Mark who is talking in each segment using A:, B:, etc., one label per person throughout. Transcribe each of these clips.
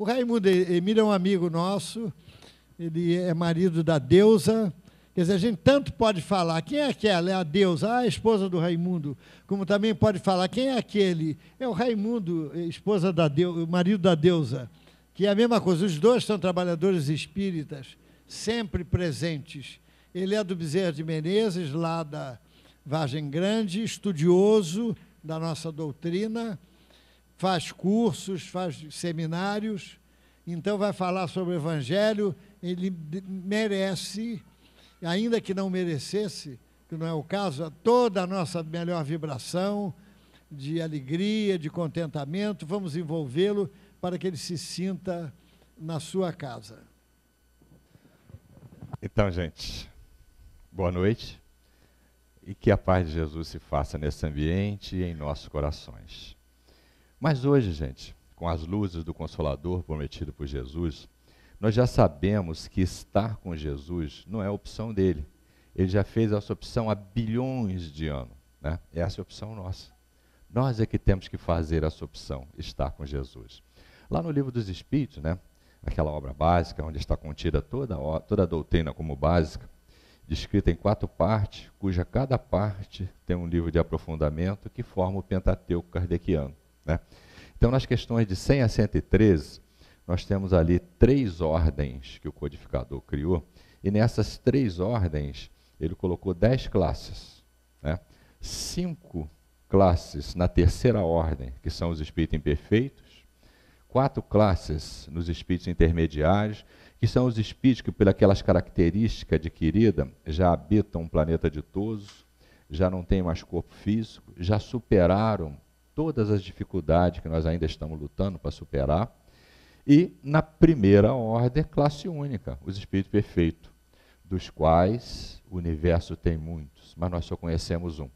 A: O Raimundo Emílio é um amigo nosso, ele é marido da Deusa. Quer dizer, a gente tanto pode falar, quem é aquela? É a Deusa, a esposa do Raimundo. Como também pode falar, quem é aquele? É o Raimundo, esposa da Deusa, o marido da Deusa. Que é a mesma coisa, os dois são trabalhadores espíritas, sempre presentes. Ele é do Bezerra de Menezes, lá da Vargem Grande, estudioso da nossa doutrina, faz cursos, faz seminários, então vai falar sobre o Evangelho. Ele merece, ainda que não merecesse, que não é o caso, toda a nossa melhor vibração de alegria, de contentamento. Vamos envolvê-lo para que ele se sinta na sua casa.
B: Então, gente, boa noite e que a paz de Jesus se faça nesse ambiente e em nossos corações. Mas hoje, gente, com as luzes do Consolador prometido por Jesus, nós já sabemos que estar com Jesus não é opção dele. Ele já fez essa opção há bilhões de anos, né? Essa é a opção nossa. Nós é que temos que fazer essa opção, estar com Jesus. Lá no Livro dos Espíritos, né, aquela obra básica, onde está contida toda a doutrina como básica, descrita em 4 partes, cuja cada parte tem um livro de aprofundamento que forma o Pentateuco kardeciano, né? Então, nas questões de 100 a 113, nós temos ali 3 ordens que o codificador criou, e nessas 3 ordens, ele colocou 10 classes, né? 5 classes na terceira ordem, que são os espíritos imperfeitos, 4 classes nos espíritos intermediários, que são os espíritos que, pelas características adquiridas, já habitam um planeta ditoso, já não têm mais corpo físico, já superaram todas as dificuldades que nós ainda estamos lutando para superar. E, na primeira ordem, classe única, os espíritos perfeitos, dos quais o universo tem muitos, mas nós só conhecemos um.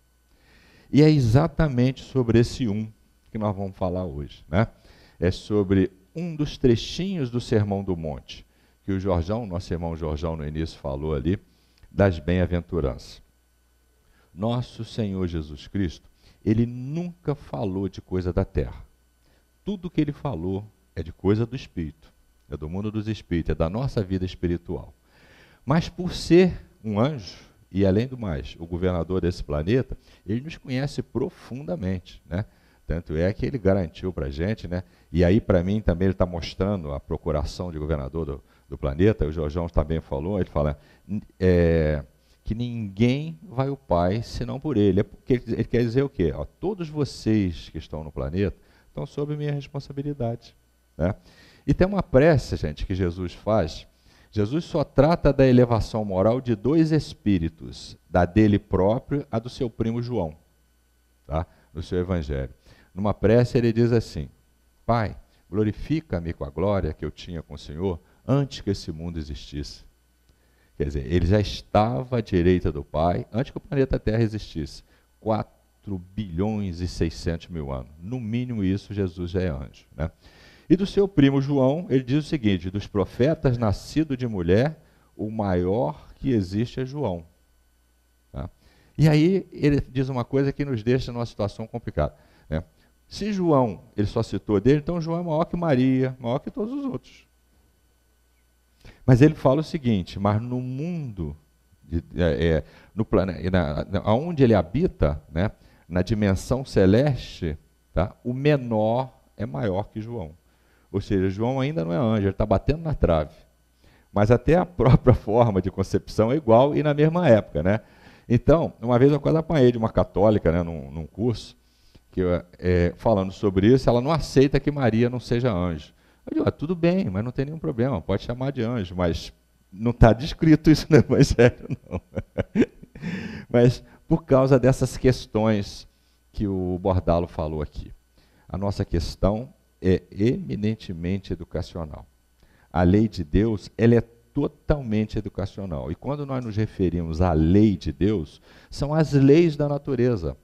B: E é exatamente sobre esse um que nós vamos falar hoje, né? É sobre um dos trechinhos do Sermão do Monte, que o Jorjão, nosso irmão Jorjão no início falou ali, das bem-aventuranças. Nosso Senhor Jesus Cristo, ele nunca falou de coisa da terra. Tudo que ele falou é de coisa do Espírito, é do mundo dos Espíritos, é da nossa vida espiritual. Mas por ser um anjo, e além do mais, o governador desse planeta, ele nos conhece profundamente, né? Tanto é que ele garantiu para a gente, né? E aí, para mim, também ele está mostrando a procuração de governador do planeta. O Jorjão também falou, ele fala que ninguém vai ao Pai senão por ele. Ele quer dizer o quê? Ó, todos vocês que estão no planeta estão sob minha responsabilidade, né? E tem uma prece, gente, que Jesus faz. Jesus só trata da elevação moral de 2 espíritos, da dele próprio, a do seu primo João, tá? No seu evangelho. Numa prece ele diz assim: Pai, glorifica-me com a glória que eu tinha com o Senhor antes que esse mundo existisse. Quer dizer, ele já estava à direita do Pai antes que o planeta Terra existisse. 4 bilhões e 600 mil anos. No mínimo isso, Jesus já é anjo, né? E do seu primo João, ele diz o seguinte: dos profetas nascido de mulher, o maior que existe é João. Tá? E aí ele diz uma coisa que nos deixa numa situação complicada, né? Se João, ele só citou dele, então João é maior que Maria, maior que todos os outros. Mas ele fala o seguinte: mas no mundo, no planeta, onde ele habita, né, na dimensão celeste, tá, o menor é maior que João. Ou seja, João ainda não é anjo, ele está batendo na trave. Mas até a própria forma de concepção é igual e na mesma época, né? Então, uma vez eu quase apanhei de uma católica, né, num curso, que falando sobre isso, ela não aceita que Maria não seja anjo. Eu digo, tudo bem, mas não tem nenhum problema, pode chamar de anjo, mas não está descrito isso no Evangelho, não. Mas por causa dessas questões que o Bordalo falou aqui. A nossa questão é eminentemente educacional. A lei de Deus, ela é totalmente educacional. E quando nós nos referimos à lei de Deus, são as leis da natureza.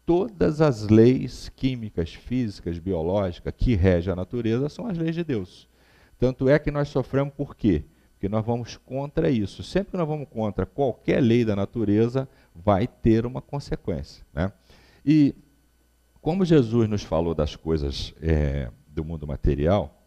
B: Todas as leis químicas, físicas, biológicas que regem a natureza são as leis de Deus. Tanto é que nós sofremos por quê? Porque nós vamos contra isso. Sempre que nós vamos contra qualquer lei da natureza, vai ter uma consequência, né? E como Jesus nos falou das coisas do mundo material,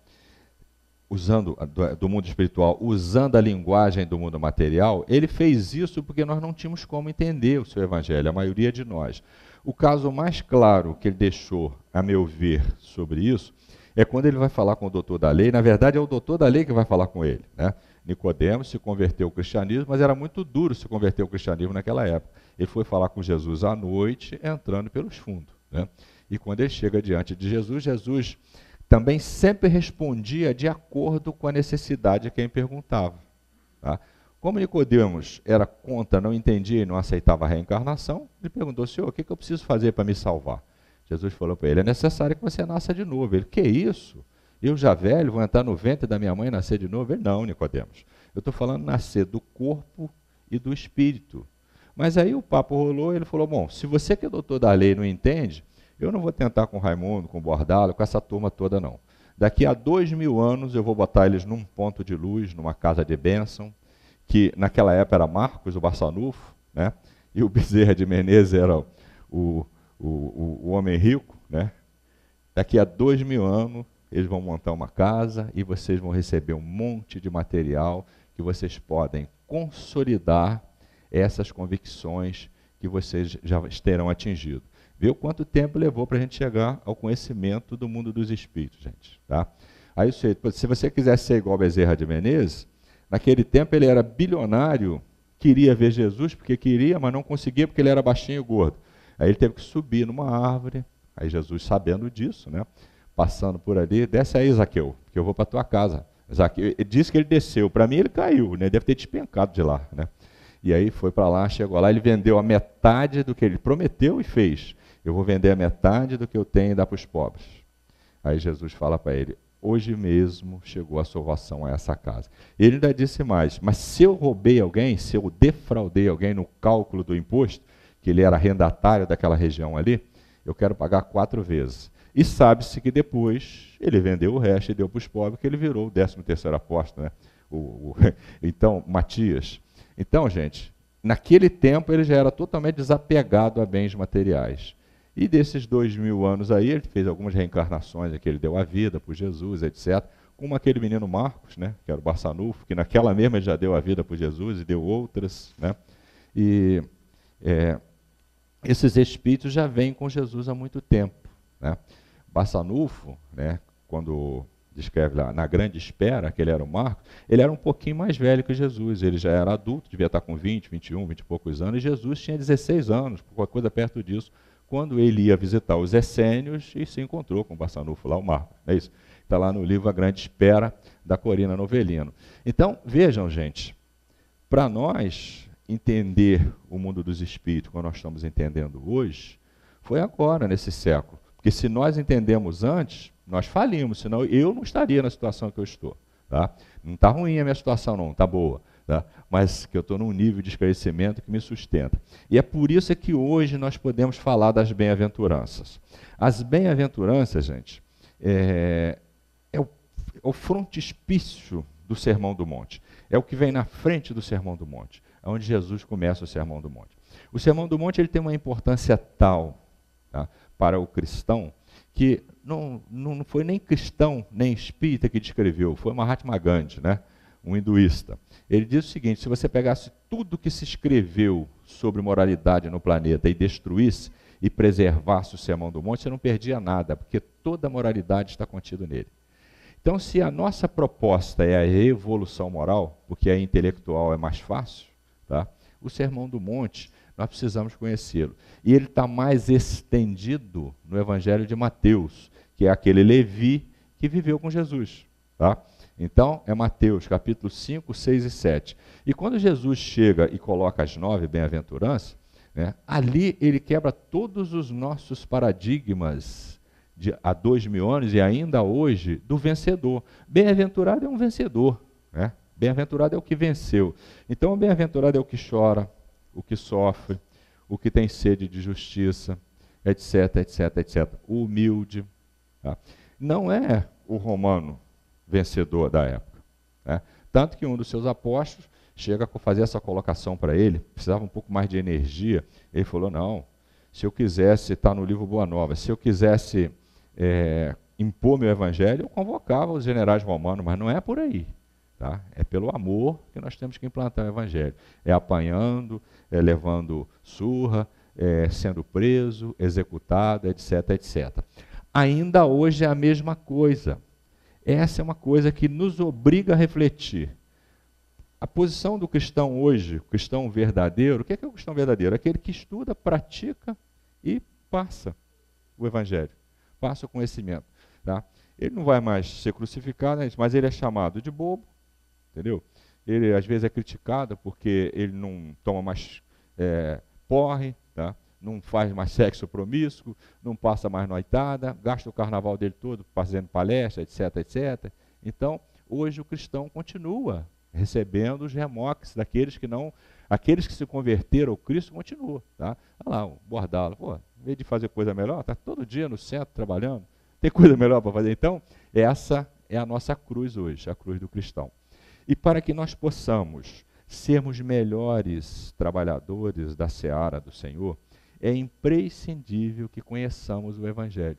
B: usando do mundo espiritual, usando a linguagem do mundo material, ele fez isso porque nós não tínhamos como entender o seu evangelho, a maioria de nós. O caso mais claro que ele deixou, a meu ver, sobre isso, é quando ele vai falar com o doutor da lei. Na verdade, é o doutor da lei que vai falar com ele, né? Nicodemos se converteu ao cristianismo, mas era muito duro se converter ao cristianismo naquela época. Ele foi falar com Jesus à noite, entrando pelos fundos, né? E quando ele chega diante de Jesus, Jesus também sempre respondia de acordo com a necessidade de quem perguntava, tá? Como Nicodemos era contra, não entendia e não aceitava a reencarnação, ele perguntou: Senhor, o que eu preciso fazer para me salvar? Jesus falou para ele: é necessário que você nasça de novo. Ele: que isso? Eu já velho, vou entrar no ventre da minha mãe e nascer de novo? Ele: não, Nicodemos, eu estou falando nascer do corpo e do espírito. Mas aí o papo rolou e ele falou: bom, se você que é doutor da lei não entende, eu não vou tentar com Raimundo, com Bordalo, com essa turma toda não. Daqui a 2000 anos eu vou botar eles num ponto de luz, numa casa de bênção, que naquela época era Marcos, o Barçanufo, né? E o Bezerra de Menezes era o homem rico, né? Daqui a 2000 anos eles vão montar uma casa e vocês vão receber um monte de material que vocês podem consolidar essas convicções que vocês já terão atingido. Viu quanto tempo levou para a gente chegar ao conhecimento do mundo dos espíritos, gente, tá? Aí, se você quisesse ser igual Bezerra de Menezes, naquele tempo ele era bilionário, queria ver Jesus porque queria, mas não conseguia porque ele era baixinho e gordo. Aí ele teve que subir numa árvore, aí Jesus, sabendo disso, né, passando por ali: desce aí, Zaqueu, que eu vou para a tua casa. Zaqueu, ele disse que ele desceu, para mim ele caiu, né, deve ter despencado de lá, né? E aí foi para lá, chegou lá, ele vendeu a metade do que ele prometeu e fez. Eu vou vender a metade do que eu tenho e dar para os pobres. Aí Jesus fala para ele: hoje mesmo chegou a salvação a essa casa. Ele ainda disse mais: mas se eu roubei alguém, se eu defraudei alguém no cálculo do imposto, que ele era arrendatário daquela região ali, eu quero pagar 4 vezes. E sabe-se que depois ele vendeu o resto e deu para os pobres, que ele virou o 13º apóstolo, né? Então, Matias. Então, gente, naquele tempo ele já era totalmente desapegado a bens materiais. E desses 2000 anos aí, ele fez algumas reencarnações em que ele deu a vida por Jesus, etc. Como aquele menino Marcos, né, que era o Barçanufo, que naquela mesma ele já deu a vida por Jesus e deu outras, né? E esses espíritos já vêm com Jesus há muito tempo, né? Barçanufo, né, quando descreve lá na Grande Espera, que ele era o Marcos, ele era um pouquinho mais velho que Jesus. Ele já era adulto, devia estar com 20, 21, 20 e poucos anos, e Jesus tinha 16 anos, qualquer coisa perto disso, quando ele ia visitar os essênios e se encontrou com o Barçanufo lá, o Marcos. É isso. Está lá no livro A Grande Espera, da Corina Novelino. Então, vejam, gente, para nós entender o mundo dos espíritos, como nós estamos entendendo hoje, foi agora, nesse século. Porque se nós entendemos antes, nós falimos, senão eu não estaria na situação que eu estou. Tá? Não está ruim a minha situação, não, está boa. Tá? Mas que eu estou num nível de esclarecimento que me sustenta. E é por isso que hoje nós podemos falar das bem-aventuranças. As bem-aventuranças, gente, é o frontispício do Sermão do Monte. É o que vem na frente do Sermão do Monte, é onde Jesus começa o Sermão do Monte. O Sermão do Monte ele tem uma importância tal, tá, para o cristão, que não foi nem cristão, nem espírita que descreveu, foi Mahatma Gandhi, né? Um hinduísta. Ele diz o seguinte: se você pegasse tudo que se escreveu sobre moralidade no planeta e destruísse e preservasse o Sermão do Monte, você não perdia nada, porque toda a moralidade está contida nele. Então, se a nossa proposta é a evolução moral, porque a intelectual é mais fácil, tá? O Sermão do Monte, nós precisamos conhecê-lo. E ele está mais estendido no Evangelho de Mateus, que é aquele Levi que viveu com Jesus. Tá? Então, é Mateus, capítulo 5, 6 e 7. E quando Jesus chega e coloca as 9 bem-aventuranças, né, ali ele quebra todos os nossos paradigmas há 2000 anos e ainda hoje do vencedor. Bem-aventurado é um vencedor, né? Bem-aventurado é o que venceu. Então, o bem-aventurado é o que chora, o que sofre, o que tem sede de justiça, etc, etc, etc. O humilde. Tá? Não é o romano vencedor da época. Né? Tanto que um dos seus apóstolos chega a fazer essa colocação para ele, precisava um pouco mais de energia. Ele falou: não, se eu quisesse, está no livro Boa Nova, se eu quisesse impor meu evangelho, eu convocava os generais romanos, mas não é por aí. Tá? É pelo amor que nós temos que implantar o evangelho. É apanhando, é levando surra, é sendo preso, executado, etc, etc. Ainda hoje é a mesma coisa. Essa é uma coisa que nos obriga a refletir. A posição do cristão hoje, o cristão verdadeiro, o que é o cristão verdadeiro? Aquele que estuda, pratica e passa o evangelho, passa o conhecimento. Tá? Ele não vai mais ser crucificado, né, mas ele é chamado de bobo, entendeu? Ele às vezes é criticado porque ele não toma mais porre, tá? Não faz mais sexo promíscuo, não passa mais noitada, gasta o carnaval dele todo fazendo palestra, etc, etc. Então, hoje o cristão continua recebendo os remoques daqueles que não, aqueles que se converteram ao Cristo continuam, tá? Olha lá, o Bordalo, pô, em vez de fazer coisa melhor, está todo dia no centro trabalhando, tem coisa melhor para fazer. Então, essa é a nossa cruz hoje, a cruz do cristão. E para que nós possamos sermos melhores trabalhadores da seara do Senhor, é imprescindível que conheçamos o Evangelho.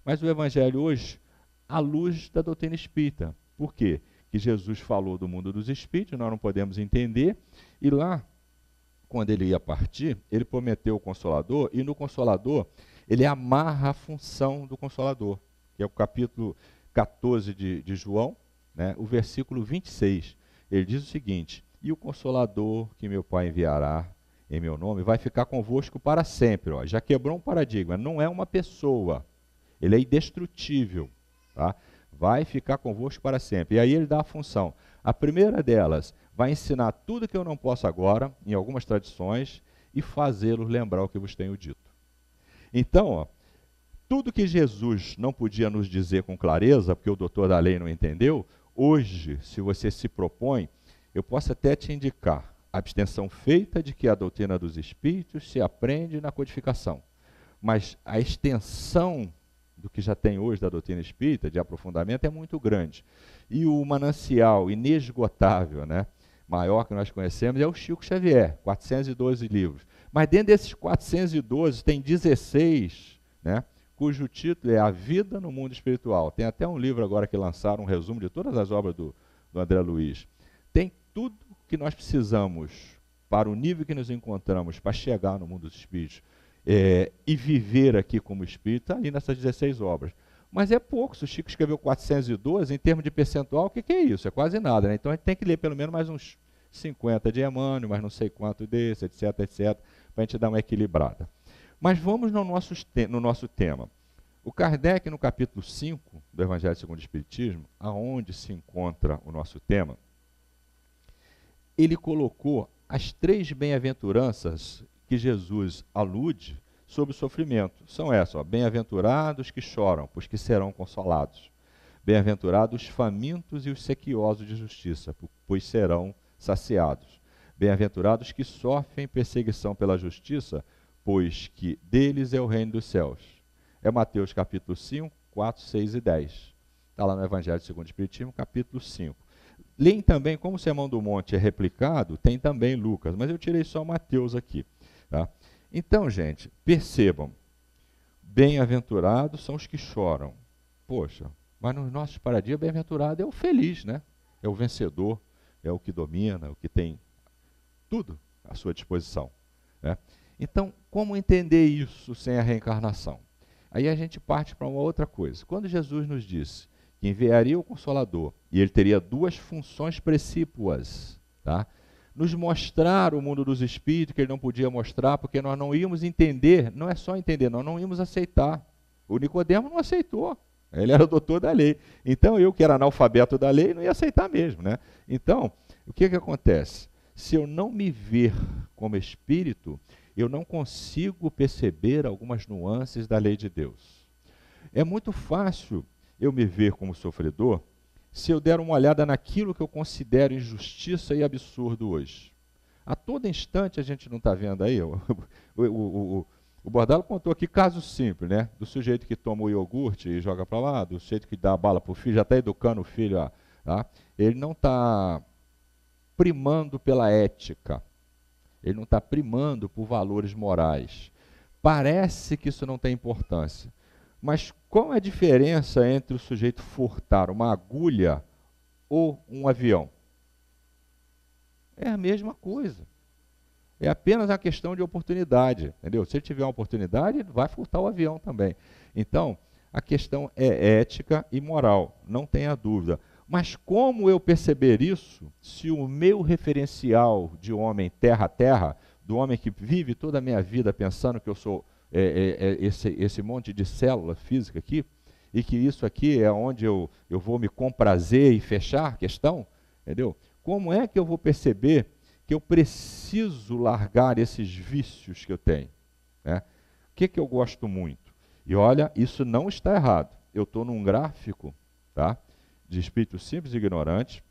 B: Mas o Evangelho hoje, à luz da doutrina espírita. Por quê? Que Jesus falou do mundo dos espíritos, nós não podemos entender, e lá, quando ele ia partir, ele prometeu o Consolador, e no Consolador, ele amarra a função do Consolador, que é o capítulo 14 de João, né, o versículo 26. Ele diz o seguinte: e o Consolador que meu Pai enviará em meu nome vai ficar convosco para sempre. Ó. Já quebrou um paradigma, não é uma pessoa, ele é indestrutível, tá? Vai ficar convosco para sempre. E aí ele dá a função. A primeira delas, vai ensinar tudo que eu não posso agora, em algumas tradições, e fazê-los lembrar o que vos tenho dito. Então, ó, tudo que Jesus não podia nos dizer com clareza, porque o doutor da lei não entendeu, hoje, se você se propõe, eu posso até te indicar a abstenção feita de que a doutrina dos espíritos se aprende na codificação. Mas a extensão do que já tem hoje da doutrina espírita, de aprofundamento, é muito grande. E o manancial inesgotável, né, maior que nós conhecemos, é o Chico Xavier, 412 livros. Mas dentro desses 412 tem 16, né, cujo título é A Vida no Mundo Espiritual. Tem até um livro agora que lançaram, um resumo de todas as obras do André Luiz. Tem tudo que nós precisamos para o nível que nos encontramos, para chegar no mundo dos espíritos, e viver aqui como espírito, ali nessas 16 obras. Mas é pouco, se o Chico escreveu 412, em termos de percentual, o que é isso? É quase nada, né? Então a gente tem que ler pelo menos mais uns 50 de Emmanuel, mais não sei quanto desse, etc, etc, para a gente dar uma equilibrada. Mas vamos no nosso tema. O Kardec, no capítulo 5 do Evangelho segundo o Espiritismo, aonde se encontra o nosso tema, ele colocou as 3 bem-aventuranças que Jesus alude sobre o sofrimento. São essas: bem-aventurados que choram, pois que serão consolados. Bem-aventurados os famintos e os sequiosos de justiça, pois serão saciados. Bem-aventurados que sofrem perseguição pela justiça, pois que deles é o reino dos céus. É Mateus capítulo 5, 4, 6 e 10. Está lá no Evangelho segundo o Espiritismo, capítulo 5. Leem também, como o Sermão do Monte é replicado, tem também Lucas, mas eu tirei só Mateus aqui. Tá? Então, gente, percebam, bem-aventurados são os que choram. Poxa, mas nos nossos paradigmas, bem-aventurado é o feliz, né? É o vencedor, é o que domina, é o que tem tudo à sua disposição. Né? Então, como entender isso sem a reencarnação? Aí a gente parte para uma outra coisa. Quando Jesus nos disse que enviaria o Consolador, e ele teria 2 funções precípuas, tá? Nos mostrar o mundo dos espíritos, que ele não podia mostrar, porque nós não íamos entender, não é só entender, nós não íamos aceitar. O Nicodemo não aceitou, ele era o doutor da lei. Então eu, que era analfabeto da lei, não ia aceitar mesmo, né? Então, o que acontece? Se eu não me ver como espírito, eu não consigo perceber algumas nuances da lei de Deus. É muito fácil eu me ver como sofredor se eu der uma olhada naquilo que eu considero injustiça e absurdo hoje. A todo instante a gente não está vendo aí, o Bordalo contou aqui caso simples, né? Do sujeito que toma o iogurte e joga para lá, do sujeito que dá a bala para o filho, já está educando o filho, tá? Ele não está primando pela ética, ele não está primando por valores morais. Parece que isso não tem importância, Mas qual é a diferença entre o sujeito furtar uma agulha ou um avião? É a mesma coisa. É apenas uma questão de oportunidade, entendeu? Se ele tiver uma oportunidade, ele vai furtar o avião também. Então, a questão é ética e moral, não tenha dúvida. Mas como eu perceber isso se o meu referencial de homem terra a terra, do homem que vive toda a minha vida pensando que eu sou esse monte de célula física aqui, e que isso aqui é onde eu vou me comprazer e fechar a questão, entendeu? Como é que eu vou perceber que eu preciso largar esses vícios que eu tenho? Né? O que eu gosto muito? E olha, isso não está errado. Eu estou num gráfico, tá, de espírito simples e ignorante,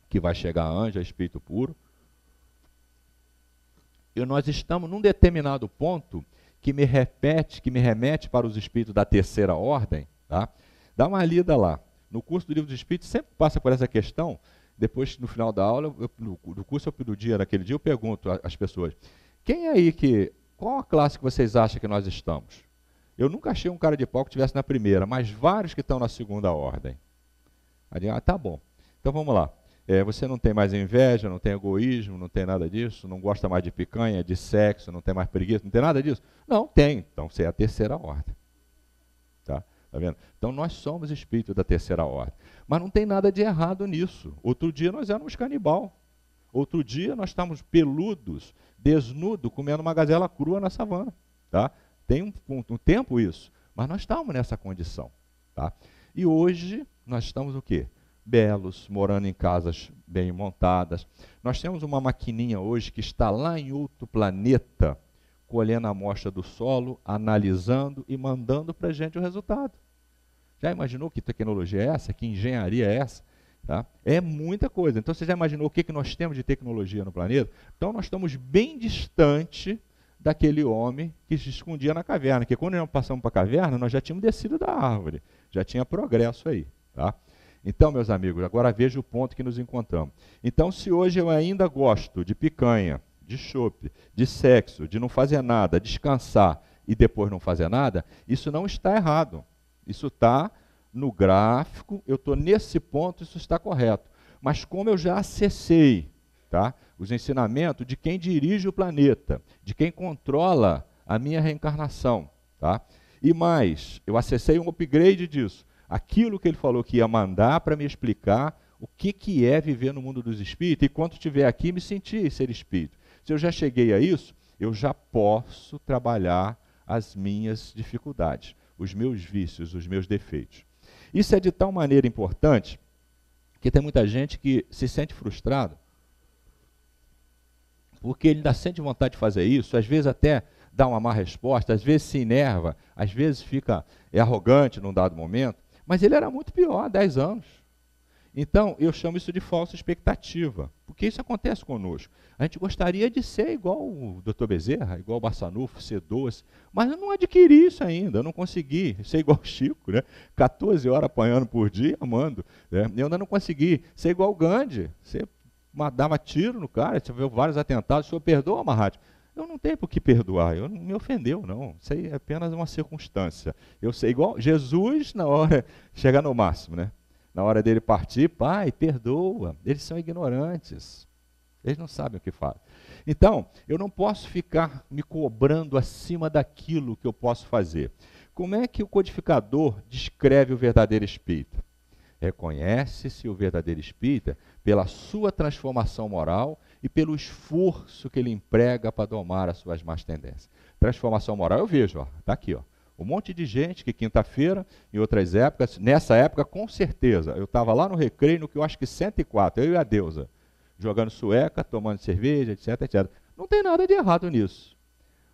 B: que vai chegar a anjo, a espírito puro. E nós estamos num determinado ponto que me remete para os espíritos da terceira ordem. Tá? Dá uma lida lá. No curso do Livro dos Espíritos sempre passa por essa questão. Depois, no final da aula, do curso, naquele dia, eu pergunto às pessoas: quem aí qual a classe que vocês acham que nós estamos? Eu nunca achei um cara de pau que estivesse na primeira, mas vários que estão na segunda ordem. Aí, tá bom. Então vamos lá. Você não tem mais inveja, não tem egoísmo, não tem nada disso, não gosta mais de picanha, de sexo, não tem mais preguiça, não tem nada disso? Não, tem. Então você é a terceira ordem. Tá vendo? Então nós somos espíritos da terceira ordem. Mas não tem nada de errado nisso. Outro dia nós éramos canibal. Outro dia nós estávamos peludos, desnudos, comendo uma gazela crua na savana. Tá? Tem um tempo isso, mas nós estamos nessa condição. Tá? E hoje nós estamos o quê? Belos, morando em casas bem montadas. Nós temos uma maquininha hoje que está lá em outro planeta, colhendo a amostra do solo, analisando e mandando para a gente o resultado. Já imaginou que tecnologia é essa? Que engenharia é essa? Tá? É muita coisa. Então você já imaginou o que nós temos de tecnologia no planeta? Então nós estamos bem distante daquele homem que se escondia na caverna. Porque quando nós passamos para a caverna, nós já tínhamos descido da árvore. Já tinha progresso aí. Tá? Então, meus amigos, agora veja o ponto que nos encontramos. Então, se hoje eu ainda gosto de picanha, de chope, de sexo, de não fazer nada, descansar e depois não fazer nada, isso não está errado. Isso está no gráfico, eu estou nesse ponto, isso está correto. Mas como eu já acessei, tá, os ensinamentos de quem dirige o planeta, de quem controla a minha reencarnação, tá? E mais, eu acessei um upgrade disso. Aquilo que ele falou que ia mandar para me explicar o que é viver no mundo dos espíritos, e quando estiver aqui me sentir ser espírito. Se eu já cheguei a isso, eu já posso trabalhar as minhas dificuldades, os meus vícios, os meus defeitos. Isso é de tal maneira importante que tem muita gente que se sente frustrado porque ele ainda sente vontade de fazer isso, às vezes até dá uma má resposta, às vezes se enerva, às vezes é arrogante num dado momento, mas ele era muito pior há 10 anos. Então, eu chamo isso de falsa expectativa, porque isso acontece conosco. A gente gostaria de ser igual o Dr. Bezerra, igual o Barçanufo, ser doce, mas eu não adquiri isso ainda, eu não consegui ser igual o Chico, né? 14 horas apanhando por dia, amando. Né? Eu ainda não consegui ser igual o Gandhi, você dava tiro no cara, você viu vários atentados, o senhor perdoa, Mahatma? Eu não tenho por que perdoar, eu não me ofendeu, não. Isso aí é apenas uma circunstância. Eu sei, igual Jesus, na hora, chegar no máximo, né? Na hora dele partir, pai, perdoa. Eles são ignorantes. Eles não sabem o que fazem. Então, eu não posso ficar me cobrando acima daquilo que eu posso fazer. Como é que o codificador descreve o verdadeiro espírita? Reconhece-se o verdadeiro espírita pela sua transformação moral e pelo esforço que ele emprega para domar as suas más tendências. Transformação moral eu vejo, está aqui, ó. Um monte de gente que quinta-feira, em outras épocas, nessa época com certeza, eu estava lá no recreio, no que eu acho que 104, eu e a Deusa, jogando sueca, tomando cerveja, etc, etc. Não tem nada de errado nisso.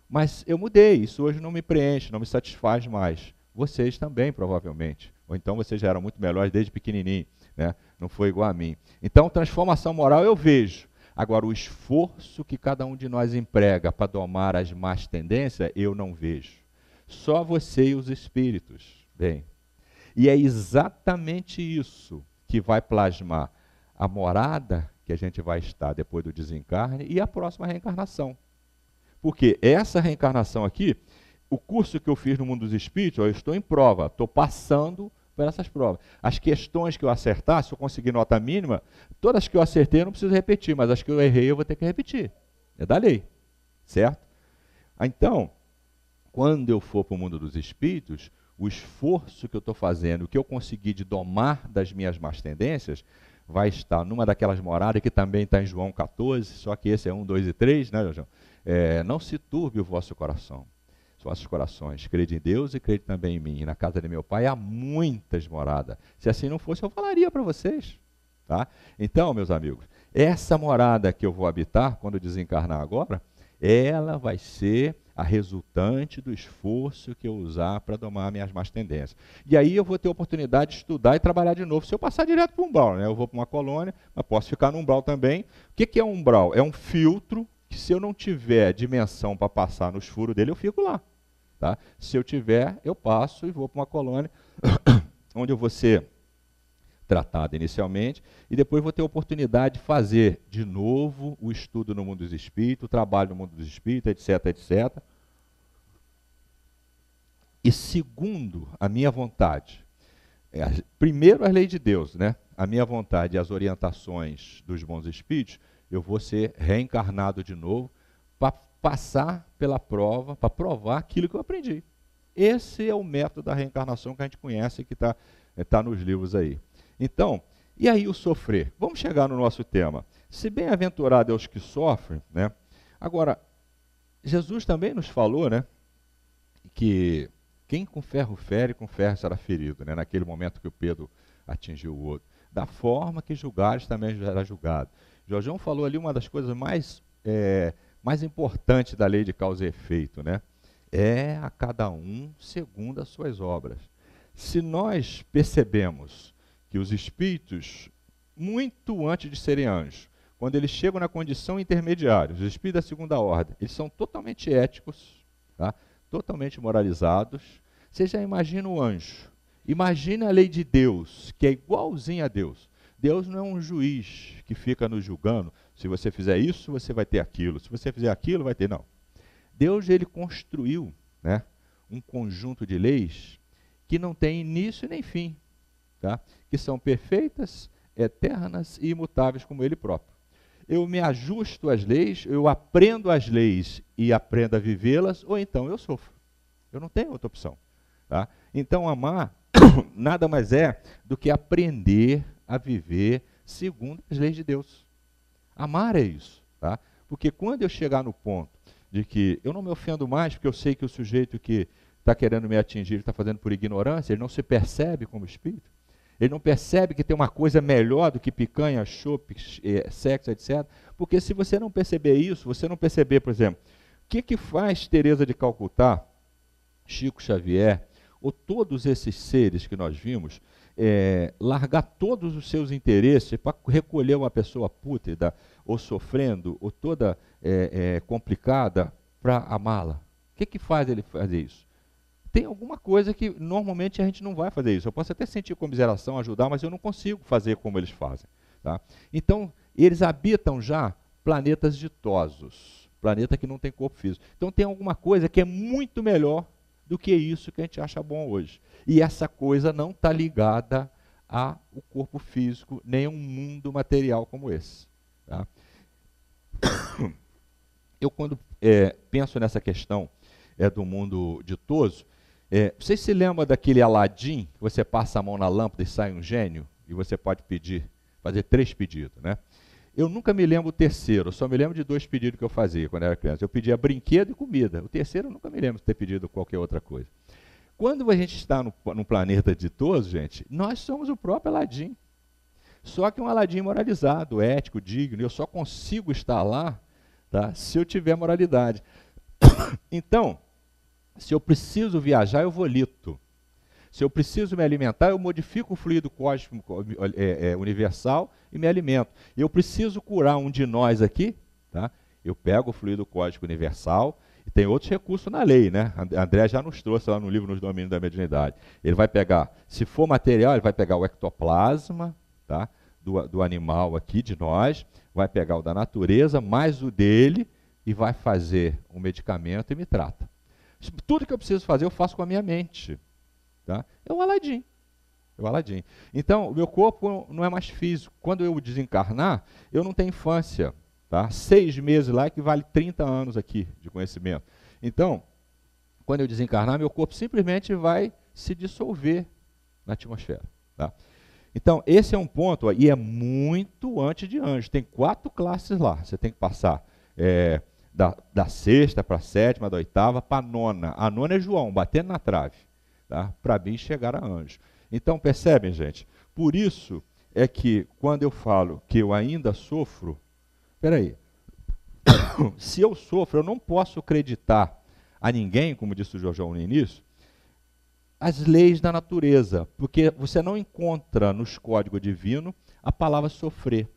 B: Mas eu mudei, isso hoje não me preenche, não me satisfaz mais. Vocês também, provavelmente. Ou então vocês já eram muito melhores desde pequenininho, né? Não foi igual a mim. Então, transformação moral eu vejo. Agora, o esforço que cada um de nós emprega para domar as más tendências, eu não vejo. Só você e os espíritos. Bem, e é exatamente isso que vai plasmar a morada que a gente vai estar depois do desencarne e a próxima reencarnação. Porque essa reencarnação aqui, o curso que eu fiz no mundo dos espíritos, eu estou em prova, estou passando por essas provas. As questões que eu acertar, se eu conseguir nota mínima, todas que eu acertei eu não preciso repetir, mas as que eu errei eu vou ter que repetir. É da lei, certo? Então, quando eu for para o mundo dos espíritos, o esforço que eu estou fazendo, o que eu consegui de domar das minhas más tendências, vai estar numa daquelas moradas que também está em João 14, só que esse é 1, 2 e 3, né, João? Não se turbe o vosso coração, os vossos corações, crede em Deus e crede também em mim. E na casa de meu pai há muitas moradas. Se assim não fosse, eu falaria para vocês. Tá? Então, meus amigos, essa morada que eu vou habitar, quando eu desencarnar agora, ela vai ser a resultante do esforço que eu usar para domar minhas más tendências. E aí eu vou ter a oportunidade de estudar e trabalhar de novo. Se eu passar direto para o umbral, né? Eu vou para uma colônia, mas posso ficar no umbral também. O que é um umbral? É um filtro que, se eu não tiver dimensão para passar nos furos dele, eu fico lá. Tá? Se eu tiver, eu passo e vou para uma colônia onde eu vou ser tratado inicialmente, e depois vou ter a oportunidade de fazer de novo o estudo no mundo dos espíritos, o trabalho no mundo dos espíritos, etc, etc. E segundo a minha vontade, primeiro as leis de Deus, né? A minha vontade e as orientações dos bons espíritos, eu vou ser reencarnado de novo para passar pela prova, para provar aquilo que eu aprendi. Esse é o método da reencarnação que a gente conhece e que está nos livros aí. Então, e aí o sofrer? Vamos chegar no nosso tema. Se bem-aventurado é os que sofrem, né? Agora, Jesus também nos falou, né, que quem com ferro fere, com ferro será ferido, né, naquele momento que o Pedro atingiu o outro. Da forma que julgares, também será julgado. Jorjão falou ali uma das coisas mais importantes da lei de causa e efeito, né? É a cada um segundo as suas obras. Se nós percebemos que os espíritos, muito antes de serem anjos, quando eles chegam na condição intermediária, os espíritos da segunda ordem, eles são totalmente éticos, tá? Totalmente moralizados. Você já imagina o anjo, imagina a lei de Deus, que é igualzinha a Deus. Deus não é um juiz que fica nos julgando, se você fizer isso, você vai ter aquilo, se você fizer aquilo, vai ter, não. Deus, ele construiu, né, um conjunto de leis que não tem início nem fim, tá? Que são perfeitas, eternas e imutáveis como ele próprio. Eu me ajusto às leis, eu aprendo as leis e aprendo a vivê-las, ou então eu sofro. Eu não tenho outra opção. Tá? Então, amar nada mais é do que aprender a viver segundo as leis de Deus. Amar é isso. Tá? Porque quando eu chegar no ponto de que eu não me ofendo mais, porque eu sei que o sujeito que está querendo me atingir está fazendo por ignorância, ele não se percebe como espírito, ele não percebe que tem uma coisa melhor do que picanha, chope, sexo, etc. Porque se você não perceber isso, você não perceber, por exemplo, o que faz Teresa de Calcutá, Chico Xavier, ou todos esses seres que nós vimos, largar todos os seus interesses para recolher uma pessoa pútrida, ou sofrendo, ou toda complicada, para amá-la? O que faz ele fazer isso? Tem alguma coisa que normalmente a gente não vai fazer isso. Eu posso até sentir comiseração, ajudar, mas eu não consigo fazer como eles fazem. Tá? Então, eles habitam já planetas ditosos, planeta que não tem corpo físico. Então, tem alguma coisa que é muito melhor do que isso que a gente acha bom hoje. E essa coisa não está ligada ao corpo físico, nem a um mundo material como esse. Tá? Eu, quando penso nessa questão do mundo ditoso, vocês se lembram daquele Aladim, que você passa a mão na lâmpada e sai um gênio, e você pode fazer 3 pedidos, né? Eu nunca me lembro o terceiro, eu só me lembro de 2 pedidos que eu fazia quando era criança. Eu pedia brinquedo e comida. O terceiro eu nunca me lembro de ter pedido qualquer outra coisa. Quando a gente está no planeta ditoso, gente, nós somos o próprio Aladim. Só que um Aladim moralizado, ético, digno, e eu só consigo estar lá, tá, se eu tiver moralidade. Então, se eu preciso viajar, eu volito. Se eu preciso me alimentar, eu modifico o fluido cósmico universal e me alimento. Eu preciso curar um de nós aqui, tá? Eu pego o fluido cósmico universal, e tem outros recursos na lei, né? André já nos trouxe lá no livro Nos Domínios da Mediunidade. Ele vai pegar, se for material, ele vai pegar o ectoplasma, tá, do animal aqui, de nós, vai pegar o da natureza, mais o dele, e vai fazer um medicamento e me trata. Tudo que eu preciso fazer, eu faço com a minha mente. Tá? É o Aladim. É o Aladim. Então, o meu corpo não é mais físico. Quando eu desencarnar, eu não tenho infância. Tá? 6 meses lá equivale 30 anos aqui de conhecimento. Então, quando eu desencarnar, meu corpo simplesmente vai se dissolver na atmosfera. Tá? Então, esse é um ponto, e é muito antes de anjo. Tem 4 classes lá. Você tem que passar da 6ª para a 7ª, da 8ª para a 9ª. A 9ª é João, batendo na trave. Tá? Para mim chegar a anjo. Então, percebem, gente? Por isso é que, quando eu falo que eu ainda sofro, peraí, se eu sofro, eu não posso acreditar a ninguém, como disse o Jorjão no início, as leis da natureza, porque você não encontra nos códigos divinos a palavra sofrer,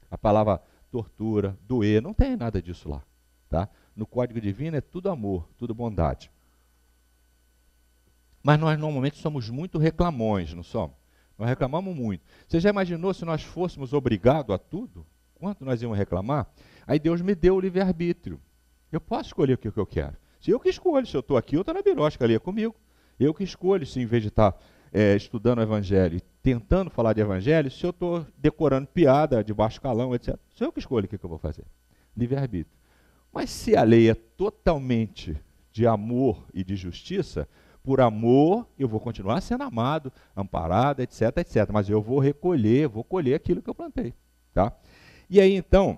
B: a palavra tortura, doer, não tem nada disso lá. Tá? No código divino é tudo amor, tudo bondade. Mas nós normalmente somos muito reclamões, não somos? Nós reclamamos muito. Você já imaginou se nós fôssemos obrigados a tudo? Quanto nós íamos reclamar? Aí Deus me deu o livre-arbítrio. Eu posso escolher o que eu quero. Se eu que escolho, se eu estou aqui, eu estou na birosca ali, é comigo. Eu que escolho, se em vez de estar estudando o Evangelho e tentando falar de Evangelho, se eu estou decorando piada de baixo calão, etc. Sou eu que escolho o que eu vou fazer. Livre-arbítrio. Mas se a lei é totalmente de amor e de justiça, por amor eu vou continuar sendo amado, amparado, etc, etc. Mas eu vou recolher, vou colher aquilo que eu plantei. Tá? E aí, então,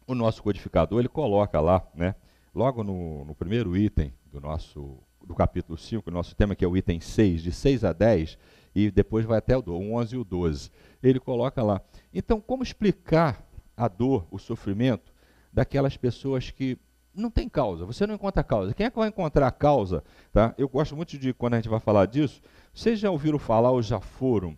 B: o nosso codificador, ele coloca lá, né, logo no primeiro item do capítulo 5, o nosso tema que é o item 6, de 6 a 10, e depois vai até o 11 e o 12. Ele coloca lá. Então, como explicar a dor, o sofrimento daquelas pessoas que não tem causa, você não encontra causa. Quem é que vai encontrar a causa? Tá? Eu gosto muito de, quando a gente vai falar disso, vocês já ouviram falar ou já foram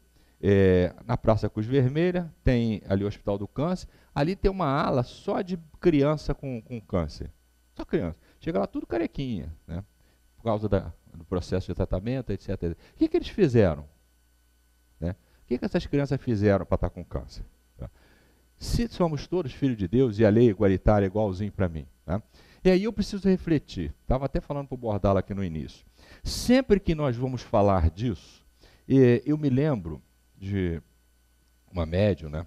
B: na Praça Cruz Vermelha, tem ali o Hospital do Câncer, ali tem uma ala só de criança com câncer. Só criança. Chega lá tudo carequinha, né? Por causa do processo de tratamento, etc. O que eles fizeram? Né? O que essas crianças fizeram para estar com câncer? Tá? Se somos todos filhos de Deus e a lei igualitária é igualzinho para mim. Tá? E aí eu preciso refletir. Estava até falando para o Bordala aqui no início. Sempre que nós vamos falar disso, eu me lembro de uma médium, né?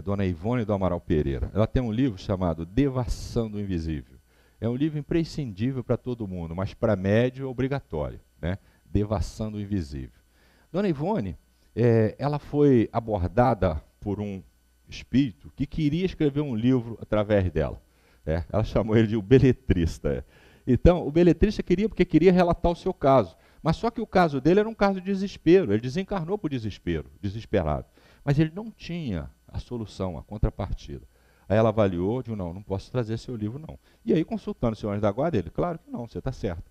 B: Dona Ivone do Amaral Pereira. Ela tem um livro chamado Devassando o Invisível. É um livro imprescindível para todo mundo, mas para médium é obrigatório. Né? Devassando o Invisível. Dona Ivone, ela foi abordada por um espírito que queria escrever um livro através dela. Ela chamou ele de o beletrista. Então, o beletrista porque queria relatar o seu caso. Mas só que o caso dele era um caso de desespero. Ele desencarnou por desespero, desesperado. Mas ele não tinha a solução, a contrapartida. Aí ela avaliou, disse, não posso trazer seu livro, não. E aí, consultando o seu anjo da guarda, ele, claro que não, você está certo.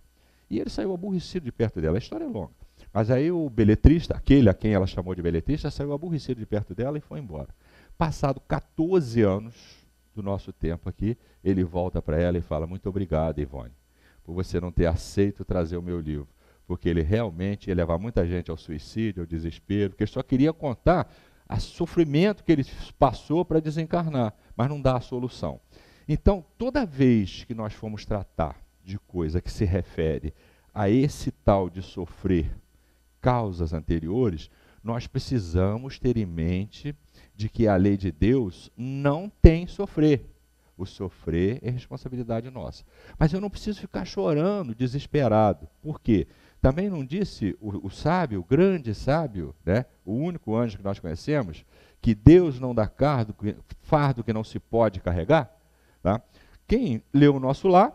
B: E ele saiu aborrecido de perto dela. A história é longa. Mas aí o beletrista, aquele a quem ela chamou de beletrista, saiu aborrecido de perto dela e foi embora. Passado 14 anos do nosso tempo aqui, ele volta para ela e fala, muito obrigado, Ivone, por você não ter aceito trazer o meu livro, porque ele realmente ia levar muita gente ao suicídio, ao desespero, porque ele só queria contar o sofrimento que ele passou para desencarnar, mas não dá a solução. Então, toda vez que nós formos tratar de coisa que se refere a esse tal de sofrer causas anteriores, nós precisamos ter em mente de que a lei de Deus não tem sofrer. O sofrer é responsabilidade nossa. Mas eu não preciso ficar chorando, desesperado. Por quê? Também não disse o sábio, o grande sábio, né, o único anjo que nós conhecemos, que Deus não dá fardo que não se pode carregar? Tá? Quem leu o nosso lar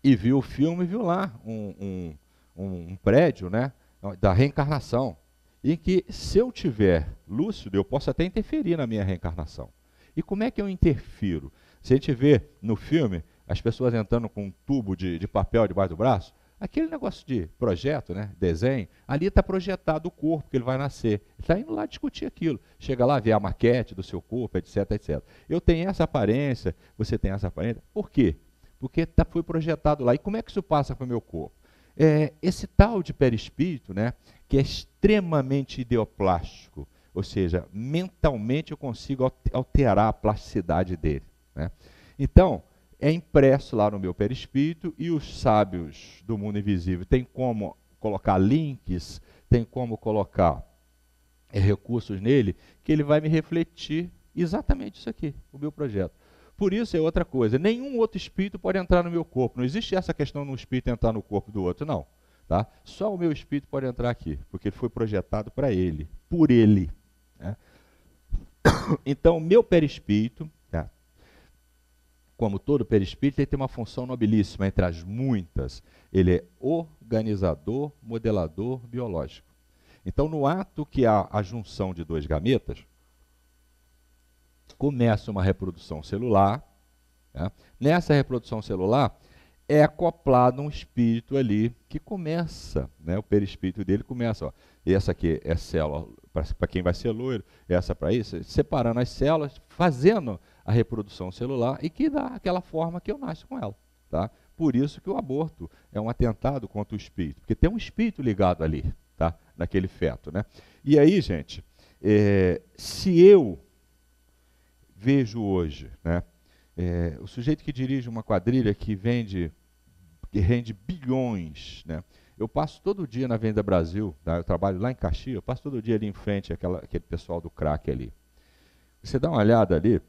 B: e viu o filme, viu lá um prédio, né, da reencarnação, em que, se eu tiver lúcido, eu posso até interferir na minha reencarnação. E como é que eu interfiro? Se a gente vê no filme as pessoas entrando com um tubo de papel debaixo do braço, aquele negócio de projeto, né, desenho, ali está projetado o corpo que ele vai nascer. Ele está indo lá discutir aquilo. Chega lá, vê a maquete do seu corpo, etc, etc. Eu tenho essa aparência, você tem essa aparência. Por quê? Porque foi projetado lá. E como é que isso passa para o meu corpo? Esse tal de perispírito, né, que é extremamente ideoplástico, ou seja, mentalmente eu consigo alterar a plasticidade dele. Né? Então, é impresso lá no meu perispírito e os sábios do mundo invisível têm como colocar links, tem como colocar recursos nele, que ele vai me refletir exatamente isso aqui, o meu projeto. Por isso é outra coisa, nenhum outro espírito pode entrar no meu corpo, não existe essa questão de um espírito entrar no corpo do outro, não. Tá? Só o meu espírito pode entrar aqui, porque ele foi projetado para ele, por ele. Né? Então, o meu perispírito, tá? Como todo perispírito, ele tem uma função nobilíssima, entre as muitas. Ele é organizador, modelador biológico. Então, no ato que há a junção de dois gametas, começa uma reprodução celular. Né? Nessa reprodução celular, é acoplado um espírito ali que começa, né, o perispírito dele começa, ó, essa aqui é célula para quem vai ser loiro, essa para isso, separando as células, fazendo a reprodução celular e que dá aquela forma que eu nasço com ela. Tá? Por isso que o aborto é um atentado contra o espírito, porque tem um espírito ligado ali, tá, naquele feto. Né? E aí, gente, se eu vejo hoje, né, o sujeito que dirige uma quadrilha que rende bilhões, né? Eu passo todo dia na Venda Brasil, tá? Eu trabalho lá em Caxias, eu passo todo dia ali em frente aquele pessoal do crack ali. Você dá uma olhada ali,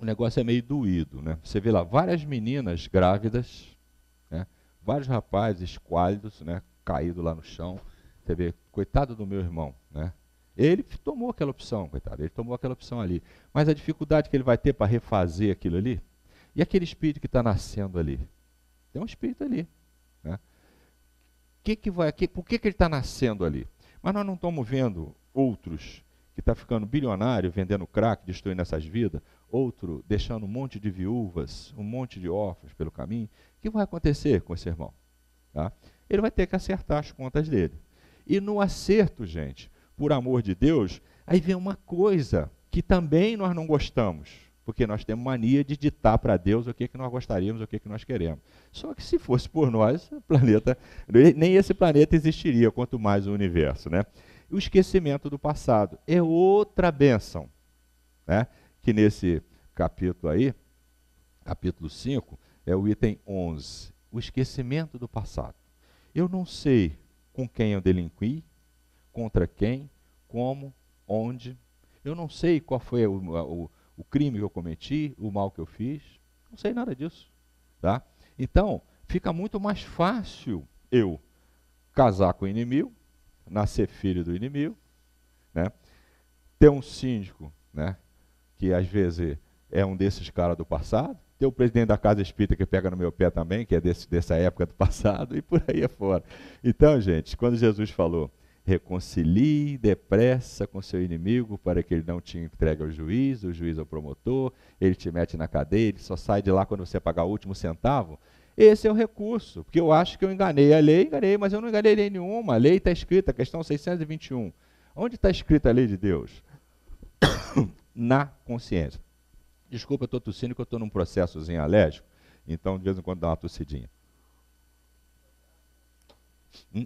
B: o negócio é meio doído, né? Você vê lá várias meninas grávidas, né? Vários rapazes esquálidos, né? Caídos lá no chão. Você vê, coitado do meu irmão, né? Ele tomou aquela opção, coitado, ele tomou aquela opção ali. Mas a dificuldade que ele vai ter para refazer aquilo ali, e aquele espírito que está nascendo ali? Tem um espírito ali. Né? Por que ele está nascendo ali? Mas nós não estamos vendo outros que estão ficando bilionário, vendendo crack, destruindo essas vidas, outro deixando um monte de viúvas, um monte de órfãos pelo caminho. O que vai acontecer com esse irmão? Tá? Ele vai ter que acertar as contas dele. E no acerto, gente, por amor de Deus, aí vem uma coisa que também nós não gostamos, porque nós temos mania de ditar para Deus o que nós gostaríamos, o que nós queremos. Só que se fosse por nós, o planeta, nem esse planeta existiria, quanto mais o universo. Né? O esquecimento do passado é outra bênção, né? Que nesse capítulo aí, capítulo 5, é o item 11, o esquecimento do passado. Eu não sei com quem eu delinqui, contra quem, como, onde. Eu não sei qual foi o crime que eu cometi, o mal que eu fiz. Não sei nada disso. Tá? Então, fica muito mais fácil eu casar com o inimigo, nascer filho do inimigo, né? Ter um síndico, né, que às vezes é um desses caras do passado, ter o presidente da Casa Espírita que pega no meu pé também, que é dessa época do passado, e por aí afora. Então, gente, quando Jesus falou, reconcilie depressa com seu inimigo para que ele não te entregue ao juiz, o juiz ao promotor, ele te mete na cadeia, ele só sai de lá quando você pagar o último centavo. Esse é o recurso, porque eu acho que eu enganei a lei, mas eu não enganei lei nenhuma. A lei está escrita, questão 621. Onde está escrita a lei de Deus? Na consciência. Desculpa, eu estou tossindo, que eu estou num processozinho alérgico, então de vez em quando dá uma tossidinha.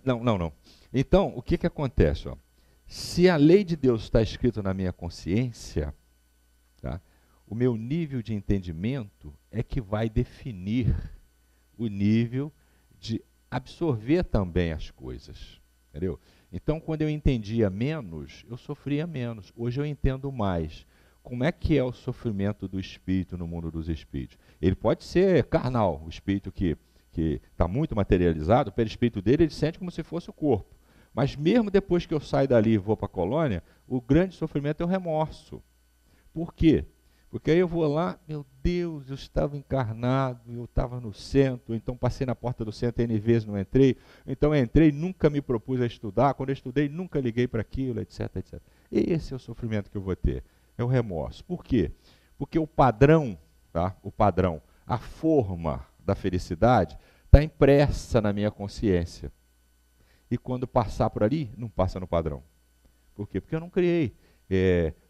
B: Não. Então, o que acontece? Ó? Se a lei de Deus está escrita na minha consciência, tá? O meu nível de entendimento é que vai definir o nível de absorver também as coisas. Entendeu? Então, quando eu entendia menos, eu sofria menos. Hoje eu entendo mais. Como é que é o sofrimento do espírito no mundo dos espíritos? Ele pode ser carnal, o espírito que está muito materializado, o perispírito dele ele sente como se fosse o corpo. Mas mesmo depois que eu saio dali e vou para a colônia, o grande sofrimento é o remorso. Por quê? Porque aí eu vou lá, meu Deus, eu estava encarnado, eu estava no centro, então passei na porta do centro N vezes, não entrei, então eu entrei, nunca me propus a estudar, quando eu estudei, nunca liguei para aquilo, etc, etc. Esse é o sofrimento que eu vou ter, é o remorso. Por quê? Porque o padrão, tá? O padrão, a forma da felicidade está impressa na minha consciência. E quando passar por ali, não passa no padrão. Por quê? Porque eu não criei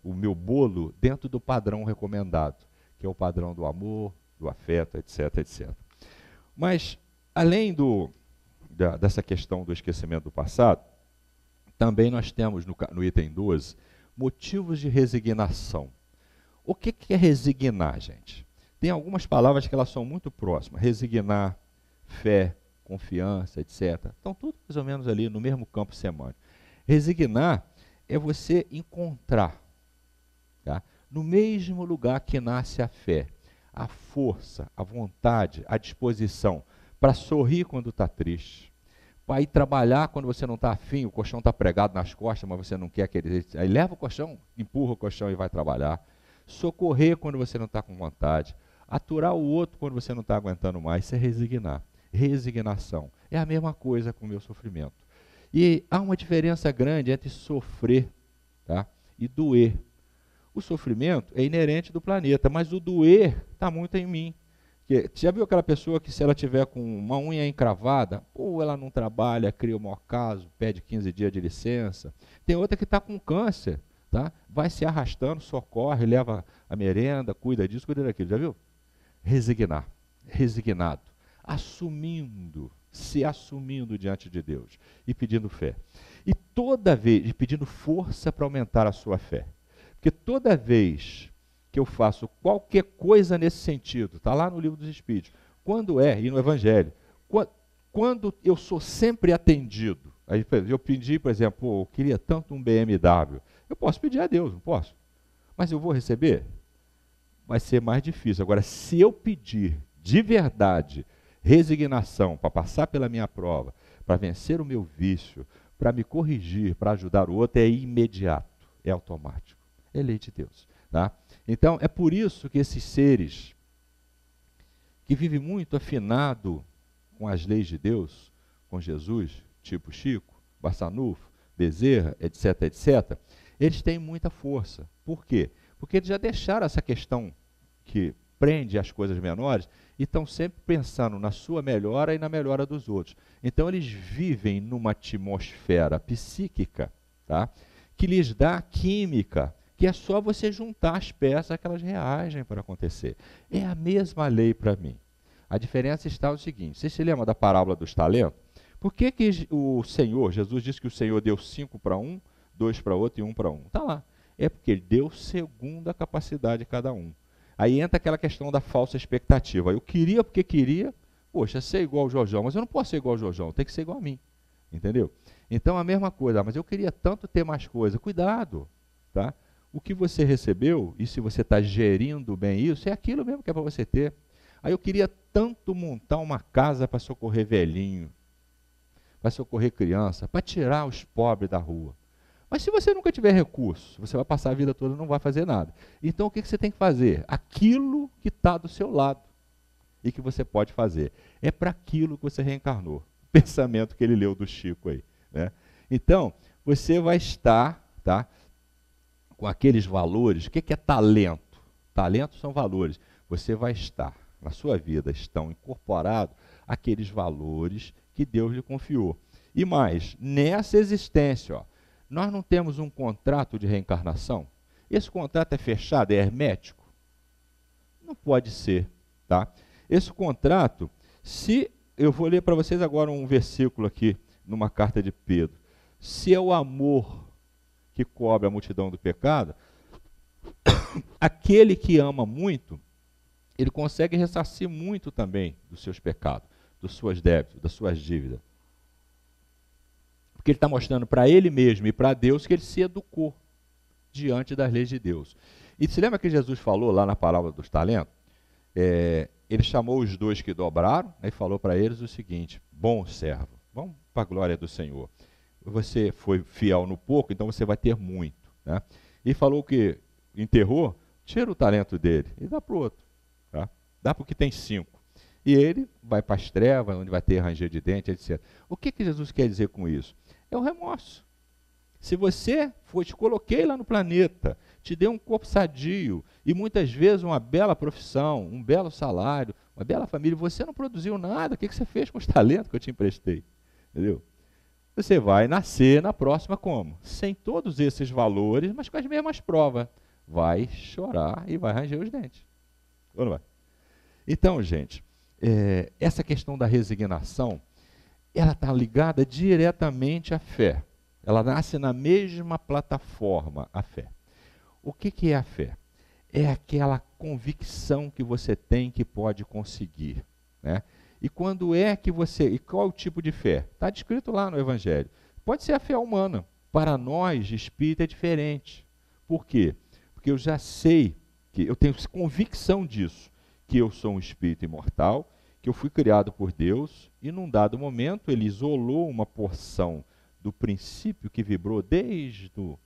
B: o meu bolo dentro do padrão recomendado, que é o padrão do amor, do afeto, etc, etc. Mas, além dessa questão do esquecimento do passado, também nós temos no item 12, motivos de resignação. O que é resignar, gente? tem algumas palavras que elas são muito próximas. Resignar, fé, confiança, etc. Estão tudo mais ou menos ali no mesmo campo semântico. Resignar é você encontrar, tá, no mesmo lugar que nasce a fé, a força, a vontade, a disposição para sorrir quando está triste, para ir trabalhar quando você não está afim, o colchão está pregado nas costas, mas você não quer aquele... Aí leva o colchão, empurra o colchão e vai trabalhar. Socorrer quando você não está com vontade. Aturar o outro quando você não está aguentando mais. Isso é resignar. Resignação. É a mesma coisa com o meu sofrimento. E há uma diferença grande entre sofrer, tá, e doer. O sofrimento é inerente do planeta, mas o doer está muito em mim. Você já viu aquela pessoa que, se ela tiver com uma unha encravada, ou ela não trabalha, cria o maior caso, pede 15 dias de licença. Tem outra que está com câncer, tá? Vai se arrastando, socorre, leva a merenda, cuida disso, cuida daquilo. Já viu? Resignar, resignado, assumindo, se assumindo diante de Deus e pedindo fé. E toda vez, pedindo força para aumentar a sua fé. Porque toda vez que eu faço qualquer coisa nesse sentido, está lá no Livro dos Espíritos, quando e no Evangelho, quando eu sou sempre atendido, aí eu pedi, por exemplo, eu queria tanto um BMW, eu posso pedir a Deus, não posso? Mas eu vou receber? Vai ser mais difícil. Agora, se eu pedir de verdade resignação para passar pela minha prova, para vencer o meu vício, para me corrigir, para ajudar o outro, é imediato, é automático, é lei de Deus, tá? Então, é por isso que esses seres que vivem muito afinado com as leis de Deus, com Jesus, tipo Chico, Barçanufo, Bezerra, etc., etc., eles têm muita força. Por quê? Porque eles já deixaram essa questão que prende as coisas menores e estão sempre pensando na sua melhora e na melhora dos outros. Então, eles vivem numa atmosfera psíquica, tá, que lhes dá química, que é só você juntar as peças que elas reagem para acontecer. É a mesma lei para mim. A diferença está no seguinte: você se lembra da parábola dos talentos? Por que o Senhor, Jesus disse que o Senhor deu 5 para um, 2 para outro e 1 para um? Está lá. É porque ele deu segundo a capacidade de cada um. Aí entra aquela questão da falsa expectativa. Eu queria porque queria, poxa, ser igual ao Jorjão, mas eu não posso ser igual ao Jorjão, tem que ser igual a mim. Entendeu? Então, a mesma coisa, mas eu queria tanto ter mais coisa. Cuidado, tá? O que você recebeu, e se você está gerindo bem isso, é aquilo mesmo que é para você ter. Aí eu queria tanto montar uma casa para socorrer velhinho, para socorrer criança, para tirar os pobres da rua. Mas se você nunca tiver recurso, você vai passar a vida toda e não vai fazer nada. Então o que você tem que fazer? Aquilo que está do seu lado e que você pode fazer. É para aquilo que você reencarnou. O pensamento que ele leu do Chico aí, né? Então, você vai estar, tá, com aqueles valores. O que é talento? Talento são valores. Você vai estar, na sua vida, estão incorporados aqueles valores que Deus lhe confiou. E mais, nessa existência, ó, nós não temos um contrato de reencarnação? Esse contrato é fechado, é hermético? Não pode ser, tá? Esse contrato, se eu vou ler para vocês agora um versículo aqui, numa carta de Pedro. Se é o amor que cobre a multidão do pecado, aquele que ama muito, ele consegue ressarcir muito também dos seus pecados, dos seus débitos, das suas dívidas. Porque ele está mostrando para ele mesmo e para Deus que ele se educou diante das leis de Deus. E se lembra que Jesus falou lá na parábola dos talentos? Ele chamou os 2 que dobraram, né, e falou para eles o seguinte: bom servo, vamos para a glória do Senhor. Você foi fiel no pouco, então você vai ter muito, né? E falou que enterrou, tira o talento dele e dá para o outro, tá? Dá para o que tem 5. E ele vai para as trevas, onde vai ter ranger de dente, etc. O que Jesus quer dizer com isso? É o remorso. Se você te coloquei lá no planeta, te dei um corpo sadio e muitas vezes uma bela profissão, um belo salário, uma bela família, você não produziu nada, o que você fez com os talentos que eu te emprestei? Entendeu? Você vai nascer na próxima como? Sem todos esses valores, mas com as mesmas provas. Vai chorar e vai ranger os dentes. Ou não vai? Então, gente, essa questão da resignação, ela está ligada diretamente à fé. Ela nasce na mesma plataforma, a fé. O que é a fé? É aquela convicção que você tem que pode conseguir, né? E quando é que você... E qual é o tipo de fé? Está descrito lá no Evangelho. Pode ser a fé humana. Para nós, de espírito, é diferente. Por quê? Porque eu já sei, que eu tenho convicção disso, que eu sou um espírito imortal, que eu fui criado por Deus, e num dado momento ele isolou uma porção do princípio que vibrou desde o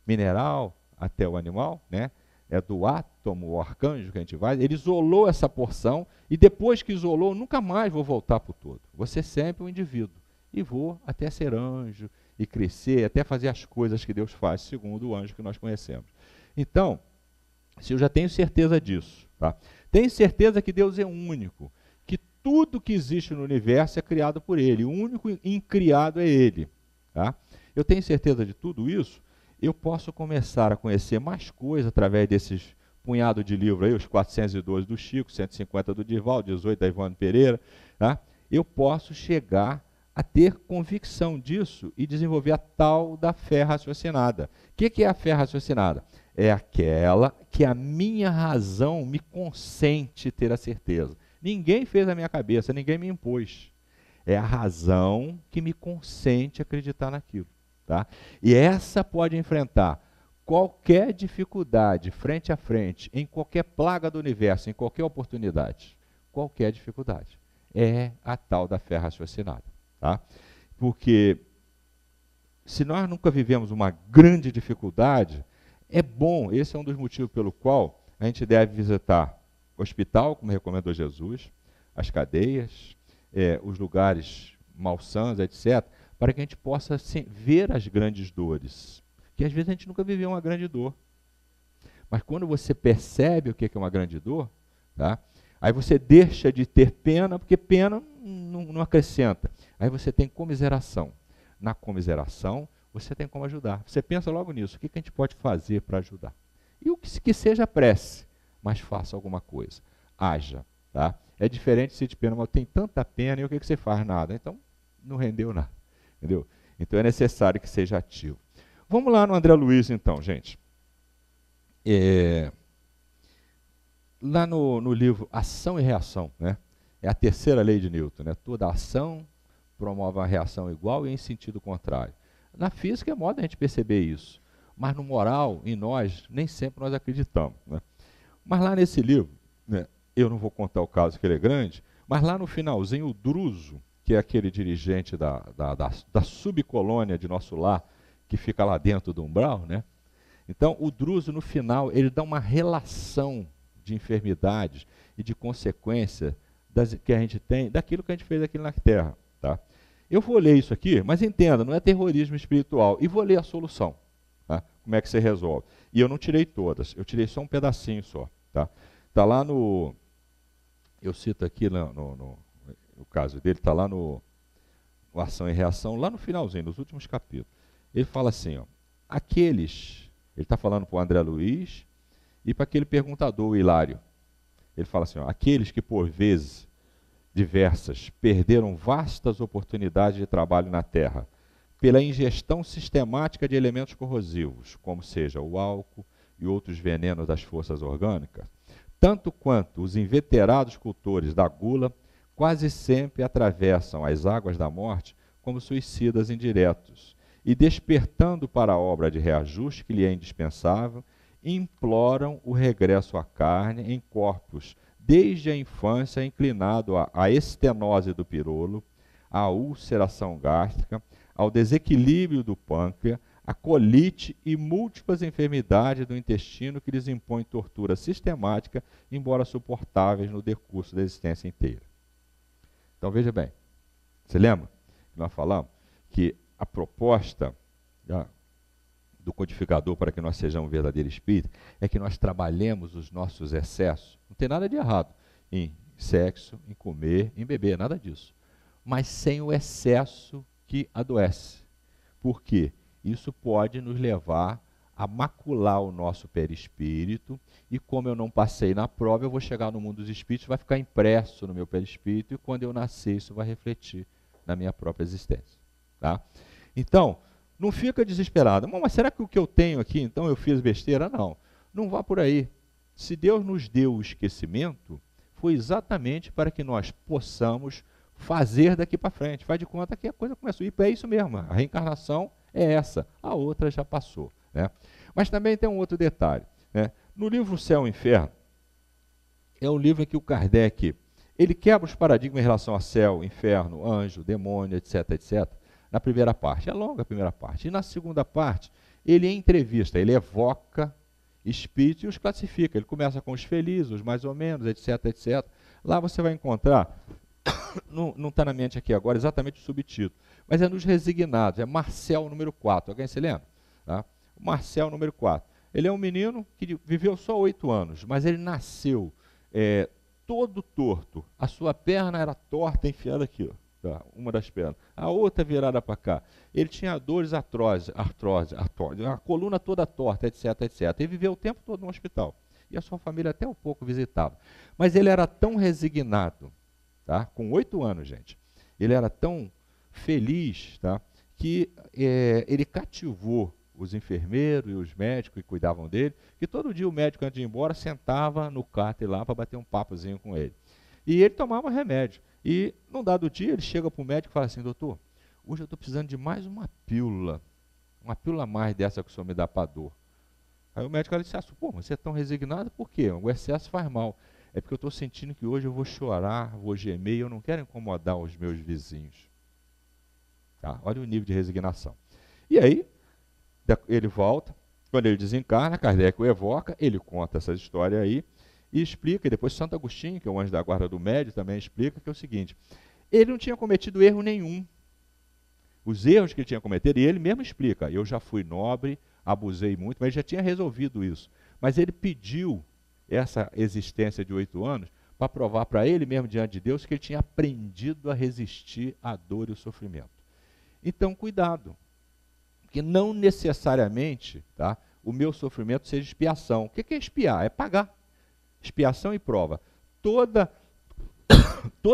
B: mineral até o animal, né? É do átomo, o arcanjo que a gente vai, ele isolou essa porção, e depois que isolou, nunca mais vou voltar para o todo. Vou ser sempre um indivíduo. E vou até ser anjo, e crescer, até fazer as coisas que Deus faz, segundo o anjo que nós conhecemos. Então, se eu já tenho certeza disso, tá? Tenho certeza que Deus é único, que tudo que existe no universo é criado por Ele, o único incriado é Ele. Tá? Eu tenho certeza de tudo isso, eu posso começar a conhecer mais coisas através desses punhado de livros aí, os 412 do Chico, 150 do Divaldo, 18 da Ivone Pereira, tá? Eu posso chegar a ter convicção disso e desenvolver a tal da fé raciocinada. O que é a fé raciocinada? É aquela que a minha razão me consente ter a certeza. Ninguém fez a minha cabeça, ninguém me impôs. É a razão que me consente acreditar naquilo. Tá? E essa pode enfrentar qualquer dificuldade frente a frente, em qualquer plaga do universo, em qualquer oportunidade. Qualquer dificuldade. É a tal da fé raciocinada. Tá? Porque se nós nunca vivemos uma grande dificuldade, é bom, esse é um dos motivos pelo qual a gente deve visitar o hospital, como recomendou Jesus, as cadeias, os lugares malsãs, etc., para que a gente possa ver as grandes dores. Porque às vezes a gente nunca viveu uma grande dor. Mas quando você percebe o que é uma grande dor, tá? Aí você deixa de ter pena, porque pena não acrescenta. Aí você tem comiseração. Na comiseração, você tem como ajudar. Você pensa logo nisso, o que a gente pode fazer para ajudar? E o que seja prece, mas faça alguma coisa. Haja. Tá? É diferente se te pena, mas tem tanta pena e o que você faz? Nada. Então, não rendeu nada. Entendeu? Então é necessário que seja ativo. Vamos lá no André Luiz, então, gente. Lá no livro Ação e Reação, né? É a terceira lei de Newton. Né? Toda ação promove uma reação igual e em sentido contrário. Na física é modo a gente perceber isso. Mas no moral, em nós, nem sempre nós acreditamos. Né? Mas lá nesse livro, né, eu não vou contar o caso que ele é grande, mas lá no finalzinho, o Druso, que é aquele dirigente da subcolônia de Nosso Lar, que fica lá dentro do umbral, né? Então, o Druso, no final, ele dá uma relação de enfermidades e de consequência que a gente tem, daquilo que a gente fez aqui na Terra. Tá? Eu vou ler isso aqui, mas entenda, não é terrorismo espiritual, e vou ler a solução. Tá? Como é que você resolve? E eu não tirei todas, eu tirei só um pedacinho só. Tá? Tá lá no... Eu cito aqui no caso dele, está lá no Ação e Reação, lá no finalzinho, nos últimos capítulos. Ele fala assim, ó, aqueles, ele está falando para o André Luiz e para aquele perguntador, o Hilário. Ele fala assim, ó, aqueles que por vezes diversas perderam vastas oportunidades de trabalho na Terra, pela ingestão sistemática de elementos corrosivos, como seja o álcool e outros venenos das forças orgânicas, tanto quanto os inveterados cultores da gula, quase sempre atravessam as águas da morte como suicidas indiretos, e despertando para a obra de reajuste que lhe é indispensável, imploram o regresso à carne em corpos desde a infância inclinado à estenose do pirolo, à ulceração gástrica, ao desequilíbrio do pâncreas, à colite e múltiplas enfermidades do intestino que lhes impõem tortura sistemática, embora suportáveis no decurso da existência inteira. Então veja bem, você lembra que nós falamos que a proposta do codificador para que nós sejamos um verdadeiro espírito é que nós trabalhemos os nossos excessos. Não tem nada de errado em sexo, em comer, em beber, nada disso. Mas sem o excesso que adoece. Por quê? Isso pode nos levar a macular o nosso perispírito, e como eu não passei na prova, eu vou chegar no mundo dos espíritos, vai ficar impresso no meu perispírito, e quando eu nascer, isso vai refletir na minha própria existência. Tá? Então, não fica desesperado. Mas será que o que eu tenho aqui, então, eu fiz besteira? Não. Não vá por aí. Se Deus nos deu o esquecimento, foi exatamente para que nós possamos fazer daqui para frente. Faz de conta que a coisa começou. E é isso mesmo, a reencarnação é essa, a outra já passou, né? Mas também tem um outro detalhe, né? No livro Céu e Inferno, é um livro em que o Kardec ele quebra os paradigmas em relação a céu, inferno, anjo, demônio, etc, etc. Na primeira parte, é longa a primeira parte. E na segunda parte, ele entrevista, ele evoca espíritos e os classifica. Ele começa com os felizes, os mais ou menos, etc, etc. Lá você vai encontrar, não está na mente aqui agora exatamente o subtítulo, mas é nos resignados, é Marcel número 4. Alguém se lembra? Tá? Marcel número 4. Ele é um menino que viveu só 8 anos, mas ele nasceu todo torto. A sua perna era torta, enfiada aqui, ó, tá? Uma das pernas. A outra virada para cá. Ele tinha dores artrose, a coluna toda torta, etc, etc. Ele viveu o tempo todo no hospital. E a sua família até um pouco visitava. Mas ele era tão resignado, tá? Com 8 anos, gente. Ele era tão feliz, tá? Que ele cativou os enfermeiros e os médicos que cuidavam dele, que todo dia o médico, antes de ir embora, sentava no cárter lá para bater um papozinho com ele. E ele tomava remédio. E, num dado dia, ele chega para o médico e fala assim: doutor, hoje eu estou precisando de mais uma pílula a mais dessa que o senhor me dá para dor. Aí o médico disse: pô, você é tão resignado, por quê? O excesso faz mal. É porque eu estou sentindo que hoje eu vou chorar, vou gemer, e eu não quero incomodar os meus vizinhos. Tá? Olha o nível de resignação. E aí, ele volta, quando ele desencarna, Kardec o evoca, ele conta essa história aí, e explica, e depois Santo Agostinho, que é o anjo da guarda do médium, também explica, que é o seguinte: ele não tinha cometido erro nenhum. Os erros que ele tinha cometido, e ele mesmo explica: eu já fui nobre, abusei muito, mas ele já tinha resolvido isso. Mas ele pediu essa existência de 8 anos para provar para ele mesmo, diante de Deus, que ele tinha aprendido a resistir à dor e ao sofrimento. Então, cuidado, porque não necessariamente, tá, o meu sofrimento seja expiação. O que é expiar? É pagar. Expiação e prova. Toda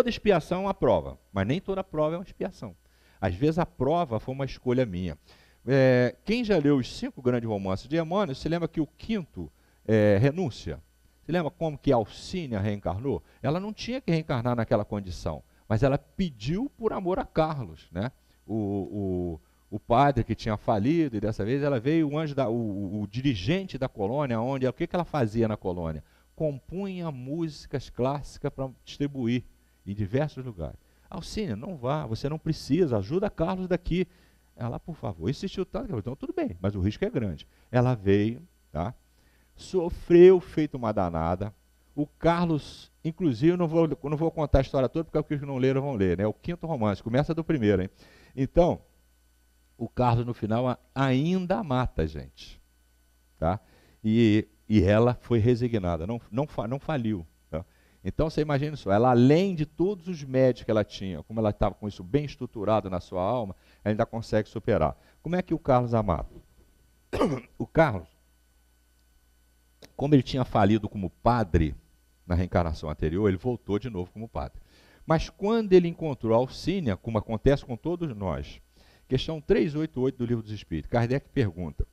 B: expiação é uma prova, mas nem toda prova é uma expiação. Às vezes a prova foi uma escolha minha. Quem já leu os 5 grandes romances de Emmanuel, se lembra que o quinto, Renúncia, se lembra como que Alcínia reencarnou? Ela não tinha que reencarnar naquela condição, mas ela pediu por amor a Carlos, né? O padre que tinha falido, e dessa vez ela veio, o dirigente da colônia, o que ela fazia na colônia? Compunha músicas clássicas para distribuir em diversos lugares. Alcínia, não vá, você não precisa, ajuda Carlos daqui. Ela, por favor, insistiu tanto, então tudo bem, mas o risco é grande. Ela veio, tá? Sofreu feito uma danada. O Carlos, inclusive, não vou contar a história toda, porque os que não leram vão ler, né? O quinto romance, começa do primeiro, hein? Então, o Carlos, no final, ainda mata a gente, tá? E ela foi resignada, não faliu. Tá? Então, você imagina isso, ela, além de todos os médicos que ela tinha, como ela estava com isso bem estruturado na sua alma, ela ainda consegue superar. Como é que o Carlos a mata? O Carlos, como ele tinha falido como padre na reencarnação anterior, ele voltou de novo como padre. Mas quando ele encontrou a Alcínia, como acontece com todos nós, questão 388 do Livro dos Espíritos, Kardec pergunta: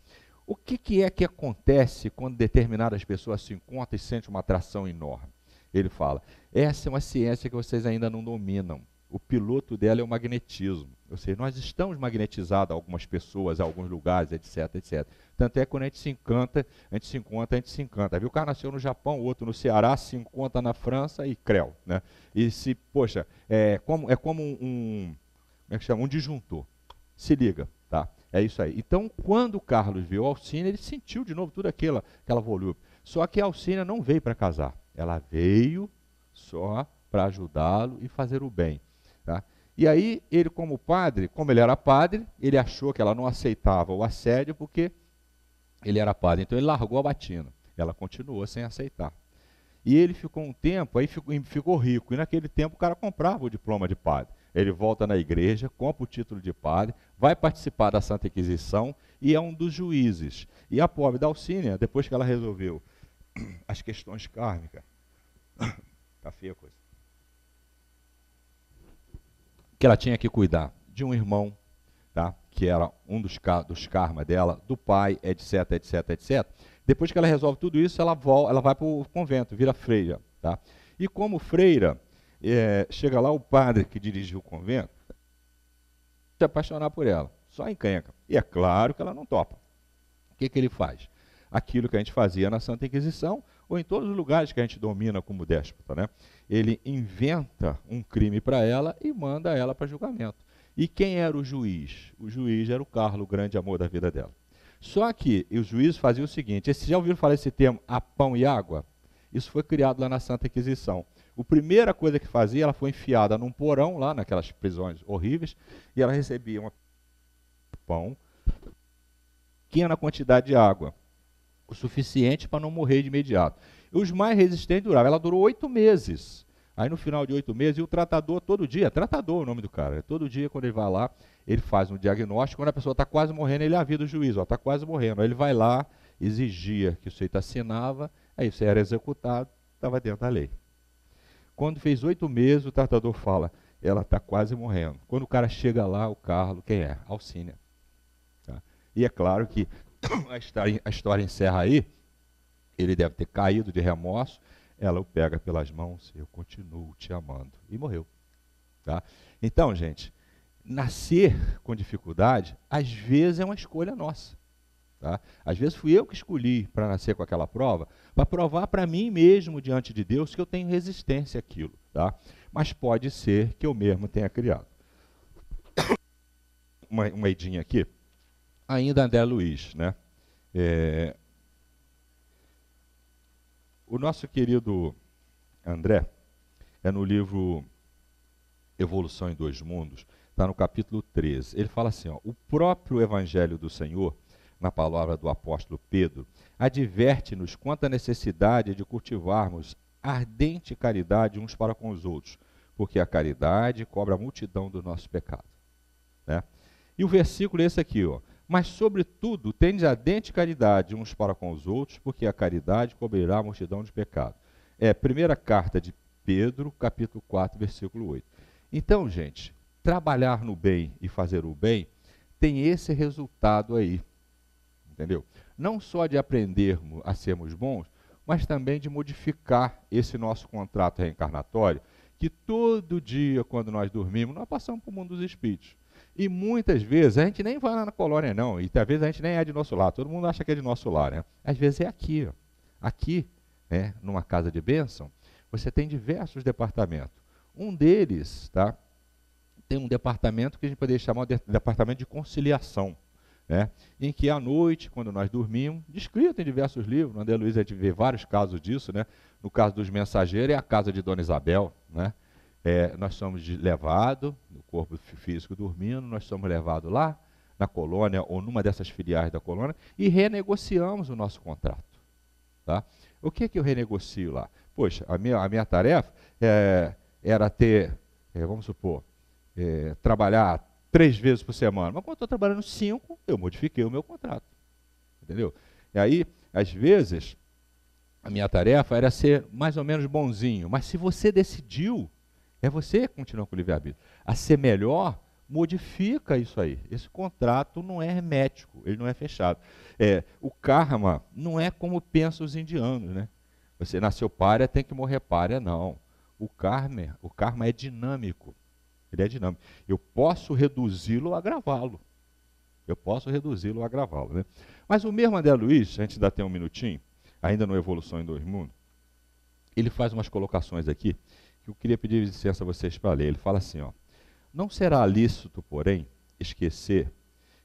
B: o que é que acontece quando determinadas pessoas se encontram e sentem uma atração enorme? Ele fala: essa é uma ciência que vocês ainda não dominam. O piloto dela é o magnetismo. Ou seja, nós estamos magnetizados a algumas pessoas, a alguns lugares, etc, etc. Tanto é que quando a gente se encanta, a gente se encanta. Viu? O cara nasceu no Japão, o outro no Ceará, se encontra na França e creu, né? E se, poxa, é como como é que chama? Um disjuntor. Se liga, tá? É isso aí. Então, quando o Carlos viu a Alcínia, ele sentiu de novo tudo aquela volúpia. Só que a Alcínia não veio para casar. Ela veio só para ajudá-lo e fazer o bem. Tá? E aí, ele como padre, como ele era padre, ele achou que ela não aceitava o assédio porque ele era padre. Então, ele largou a batina. Ela continuou sem aceitar. E ele ficou um tempo, aí ficou rico. E naquele tempo o cara comprava o diploma de padre. Ele volta na igreja, compra o título de padre, vai participar da Santa Inquisição e é um dos juízes. E a pobre da Alcínia, depois que ela resolveu as questões kármicas, tá feia a coisa, que ela tinha que cuidar de um irmão, tá? Que era um dos karmas dela, do pai, etc, etc, etc. Depois que ela resolve tudo isso, ela vai para o convento, vira freira. Tá? E como freira, chega lá o padre que dirigiu o convento, se apaixonar por ela, só encrenca. E é claro que ela não topa. O que ele faz? Aquilo que a gente fazia na Santa Inquisição, ou em todos os lugares que a gente domina como déspota, né? Ele inventa um crime para ela e manda ela para julgamento. E quem era o juiz? O juiz era o Carlos, o grande amor da vida dela. Só que os juízes faziam o seguinte, já ouviram falar esse termo, a pão e água? Isso foi criado lá na Santa Inquisição. A primeira coisa que fazia, ela foi enfiada num porão, lá naquelas prisões horríveis, e ela recebia um pão, pequena quantidade de água, o suficiente para não morrer de imediato. E os mais resistentes duravam. Ela durou 8 meses. Aí no final de 8 meses, e o tratador todo dia, tratador é o nome do cara, todo dia quando ele vai lá, ele faz um diagnóstico, quando a pessoa está quase morrendo, ele avisa o juiz, está quase morrendo. Aí ele vai lá, exigia que o sujeito assinava, aí você era executado, estava dentro da lei. Quando fez 8 meses, o tratador fala, ela está quase morrendo. Quando o cara chega lá, o Carlos, quem é? Alcínia. Tá? E é claro que a história encerra aí, ele deve ter caído de remorso, ela o pega pelas mãos, eu continuo te amando. E morreu. Tá? Então, gente, nascer com dificuldade, às vezes é uma escolha nossa. Tá? Às vezes fui eu que escolhi para nascer com aquela prova, para provar para mim mesmo diante de Deus que eu tenho resistência àquilo. Tá? Mas pode ser que eu mesmo tenha criado. Uma idinha aqui, ainda André Luiz, né? O nosso querido André, no livro Evolução em Dois Mundos, está no capítulo 13. Ele fala assim, ó, o próprio Evangelho do Senhor, na palavra do apóstolo Pedro, adverte-nos quanto à necessidade de cultivarmos ardente caridade uns para com os outros, porque a caridade cobre a multidão do nosso pecado. Né? E o versículo é esse aqui, ó. Mas, sobretudo, tendes ardente caridade uns para com os outros, porque a caridade cobrirá a multidão de pecados. Primeira carta de Pedro, capítulo 4, versículo 8. Então, gente, trabalhar no bem e fazer o bem tem esse resultado aí. Entendeu? Não só de aprendermos a sermos bons, mas também de modificar esse nosso contrato reencarnatório, que todo dia, quando nós dormimos, nós passamos para o mundo dos espíritos. E muitas vezes a gente nem vai lá na colônia, não. E às vezes a gente nem é de nosso lar. Todo mundo acha que é de nosso lar, né? Às vezes é aqui. Ó. Aqui, né, numa casa de bênção, você tem diversos departamentos. Um deles, tá, tem um departamento que a gente poderia chamar de departamento de conciliação. Né, em que à noite, quando nós dormimos, descrito em diversos livros, no André Luiz a gente vê vários casos disso, né? No caso dos mensageiros é a casa de Dona Isabel, né? Nós somos levados, no corpo físico dormindo, nós somos levados lá na colônia ou numa dessas filiais da colônia e renegociamos o nosso contrato. Tá? O que eu renegocio lá? Poxa, a minha tarefa era ter, vamos supor, trabalhar 3 vezes por semana. Mas quando eu estou trabalhando 5, eu modifiquei o meu contrato. Entendeu? E aí, às vezes, a minha tarefa era ser mais ou menos bonzinho. Mas se você decidiu, você que continua com o livre-arbítrio, a ser melhor, modifica isso aí. Esse contrato não é hermético, ele não é fechado. O karma não é como pensam os indianos, né? Você nasceu pária, tem que morrer pária, não. O karma é dinâmico. Ele é dinâmico. Eu posso reduzi-lo ou agravá-lo. Né? Mas o mesmo André Luiz, a gente ainda tem um minutinho, ainda no Evolução em Dois Mundos, ele faz umas colocações aqui que eu queria pedir licença a vocês para ler. Ele fala assim, ó, não será lícito, porém, esquecer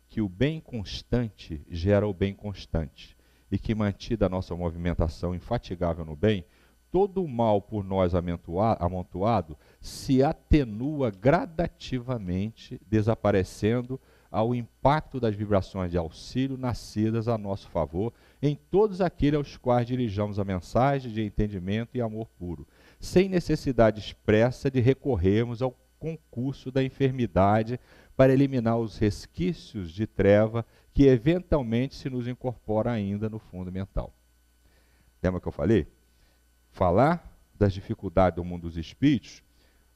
B: que o bem constante gera o bem constante e que, mantida a nossa movimentação infatigável no bem, todo o mal por nós amontoado se atenua gradativamente, desaparecendo ao impacto das vibrações de auxílio nascidas a nosso favor em todos aqueles aos quais dirijamos a mensagem de entendimento e amor puro, sem necessidade expressa de recorrermos ao concurso da enfermidade para eliminar os resquícios de treva que eventualmente se nos incorpora ainda no fundo mental. Lembra que eu falei? Falar das dificuldades do mundo dos espíritos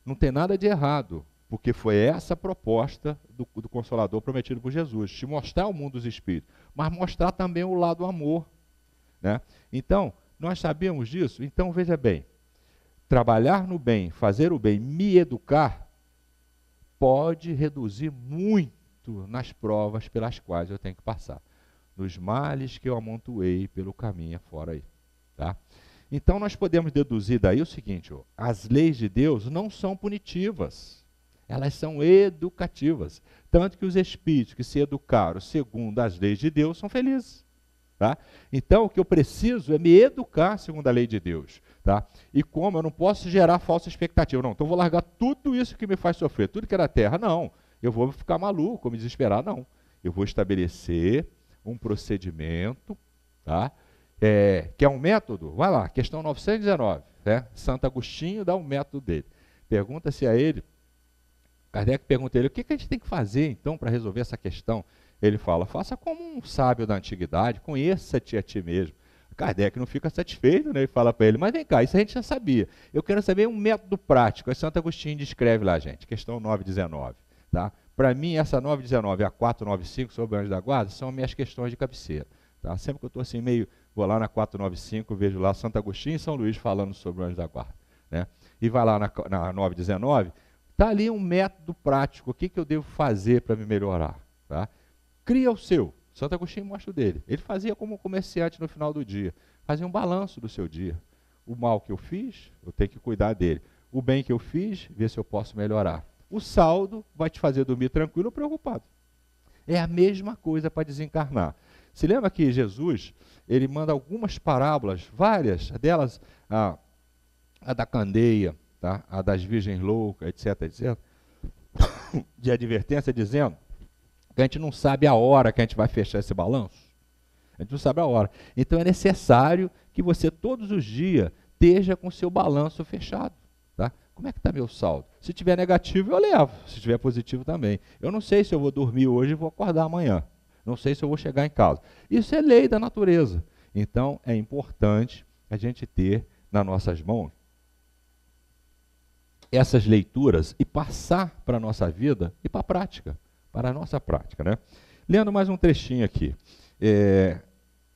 B: não tem nada de errado, porque foi essa a proposta do Consolador prometido por Jesus, te mostrar o mundo dos espíritos, mas mostrar também o lado amor. né? Então, nós sabemos disso. Então, veja bem, trabalhar no bem, fazer o bem, me educar, pode reduzir muito nas provas pelas quais eu tenho que passar, nos males que eu amontoei pelo caminho afora aí, tá? Então, nós podemos deduzir daí o seguinte, as leis de Deus não são punitivas, elas são educativas. Tanto que os espíritos que se educaram segundo as leis de Deus são felizes. Tá? Então, o que eu preciso é me educar segundo a lei de Deus. Tá? E como eu não posso gerar falsa expectativa. Não, então eu vou largar tudo isso que me faz sofrer, tudo que era terra. Não, eu vou ficar maluco, me desesperar. Não, eu vou estabelecer um procedimento, tá? Que é um método. Vai lá, questão 919. Né? Santo Agostinho dá um método dele. Pergunta-se a ele, Kardec pergunta a ele, o que a gente tem que fazer então para resolver essa questão? Ele fala, faça como um sábio da antiguidade, conheça-te a ti mesmo. Kardec não fica satisfeito, né? Ele fala para ele, mas vem cá, isso a gente já sabia. Eu quero saber um método prático. Aí Santo Agostinho descreve lá, gente, questão 919. Tá? Para mim, essa 919 e a 495 sobre o anjo da guarda são minhas questões de cabeceira. Tá? Sempre que eu estou assim meio, vou lá na 495, vejo lá Santo Agostinho e São Luís falando sobre o anjo da guarda. Né? E vai lá na 919, está ali um método prático, o que eu devo fazer para me melhorar. Tá? Cria o seu. Santo Agostinho mostra o dele. Ele fazia como comerciante no final do dia. Fazia um balanço do seu dia. O mal que eu fiz, eu tenho que cuidar dele. O bem que eu fiz, ver se eu posso melhorar. O saldo vai te fazer dormir tranquilo ou preocupado. É a mesma coisa para desencarnar. Se lembra que Jesus, ele manda algumas parábolas, várias delas, a da candeia, tá? A das virgens loucas, etc, etc, de advertência, dizendo que a gente não sabe a hora que a gente vai fechar esse balanço. A gente não sabe a hora. Então é necessário que você todos os dias esteja com o seu balanço fechado. Tá? Como é que está meu saldo? Se tiver negativo, eu levo. Se tiver positivo, também. Eu não sei se eu vou dormir hoje e vou acordar amanhã. Não sei se eu vou chegar em casa. Isso é lei da natureza. Então é importante a gente ter nas nossas mãos essas leituras e passar para a nossa vida e para a prática. Para a nossa prática, né? Lendo mais um trechinho aqui.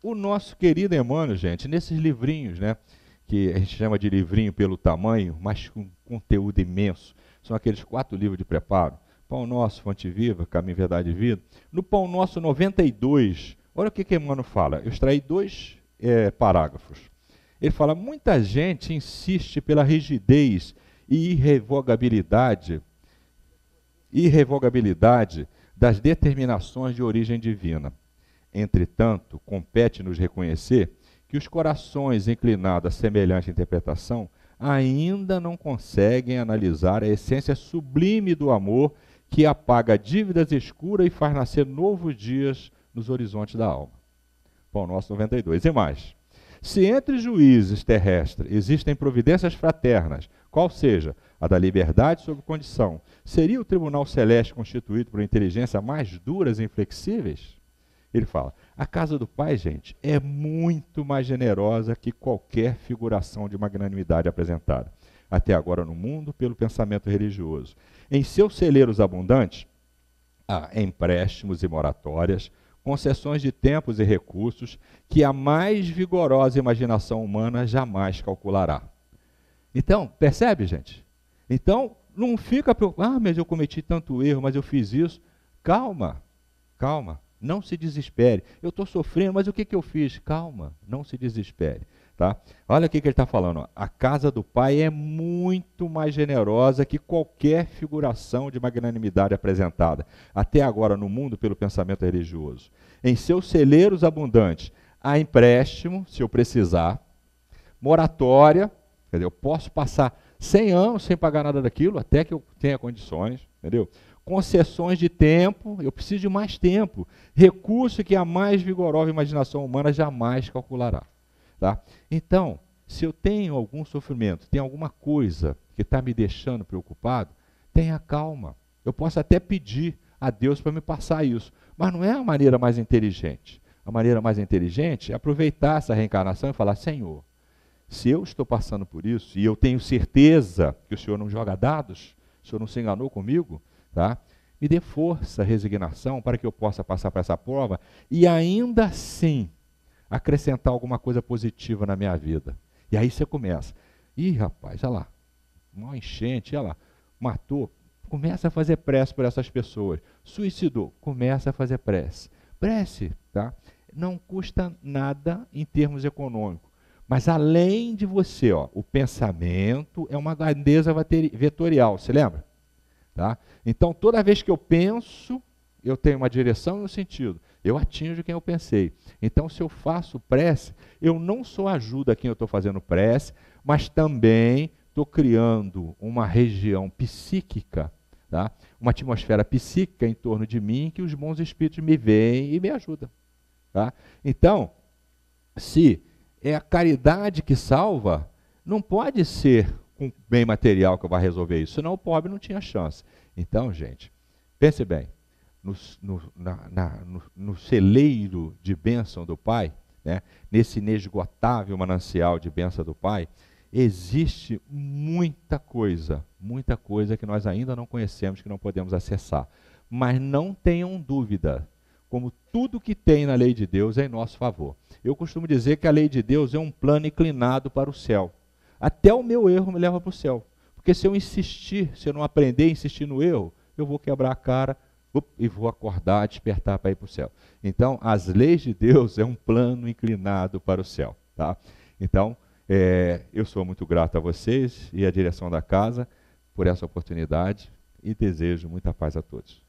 B: O nosso querido Emmanuel, gente, nesses livrinhos, né, que a gente chama de livrinho pelo tamanho, mas com conteúdo imenso, são aqueles 4 livros de preparo, Pão Nosso, Fonte Viva, Caminho, Verdade e Vida. No Pão Nosso 92, olha o que Emmanuel fala. Eu extraí 2 parágrafos. Ele fala, muita gente insiste pela rigidez e irrevogabilidade das determinações de origem divina. Entretanto, compete-nos reconhecer que os corações inclinados a semelhante interpretação ainda não conseguem analisar a essência sublime do amor que apaga dívidas escuras e faz nascer novos dias nos horizontes da alma. Pão Nosso 92. E mais. Se entre juízes terrestres existem providências fraternas, qual seja a da liberdade sob condição, seria o tribunal celeste constituído por inteligência mais duras e inflexíveis? Ele fala, a casa do Pai, gente, é muito mais generosa que qualquer figuração de magnanimidade apresentada, até agora no mundo, pelo pensamento religioso. Em seus celeiros abundantes, há empréstimos e moratórias, concessões de tempos e recursos que a mais vigorosa imaginação humana jamais calculará. Então, percebe, gente? Então, não fica preocupado, mas eu cometi tanto erro, mas eu fiz isso. Calma, calma, não se desespere. Eu estou sofrendo, mas o que eu fiz? Calma, não se desespere. Tá? Olha o que ele está falando. Ó. A casa do Pai é muito mais generosa que qualquer figuração de magnanimidade apresentada, até agora no mundo, pelo pensamento religioso. Em seus celeiros abundantes, há empréstimo, se eu precisar, moratória, quer dizer, eu posso passar 100 anos sem pagar nada daquilo, até que eu tenha condições, entendeu? Concessões de tempo, eu preciso de mais tempo, recurso que a mais vigorosa imaginação humana jamais calculará. Tá? Então, se eu tenho algum sofrimento, tem alguma coisa que está me deixando preocupado, tenha calma. Eu posso até pedir a Deus para me passar isso, mas não é a maneira mais inteligente. A maneira mais inteligente é aproveitar essa reencarnação e falar, Senhor, se eu estou passando por isso, e eu tenho certeza que o Senhor não joga dados, o Senhor não se enganou comigo, tá? Me dê força, resignação, para que eu possa passar por essa prova, e ainda assim, acrescentar alguma coisa positiva na minha vida. E aí você começa. Ih, rapaz, olha lá, uma enchente, olha lá, matou. Começa a fazer prece por essas pessoas. Suicidou, começa a fazer prece. Prece, tá? Não custa nada em termos econômicos. Mas além de você, ó, o pensamento é uma grandeza vetorial, se lembra? Tá? Então, toda vez que eu penso, eu tenho uma direção e um sentido. Eu atinjo quem eu pensei. Então, se eu faço prece, eu não só ajudo a quem eu estou fazendo prece, mas também estou criando uma região psíquica, tá? Uma atmosfera psíquica em torno de mim, que os bons espíritos me veem e me ajudam. Tá? Então, se é a caridade que salva, não pode ser com bem material que vai resolver isso, senão o pobre não tinha chance. Então, gente, pense bem, no celeiro de bênção do Pai, né, nesse inesgotável manancial de bênção do Pai, existe muita coisa que nós ainda não conhecemos, que não podemos acessar. Mas não tenham dúvida, como tudo que tem na lei de Deus é em nosso favor. Eu costumo dizer que a lei de Deus é um plano inclinado para o céu. Até o meu erro me leva para o céu. Porque se eu insistir, se eu não aprender a insistir no erro, eu vou quebrar a cara e vou acordar, despertar para ir para o céu. Então, as leis de Deus é um plano inclinado para o céu. Tá? Então, eu sou muito grato a vocês e à direção da casa por essa oportunidade e desejo muita paz a todos.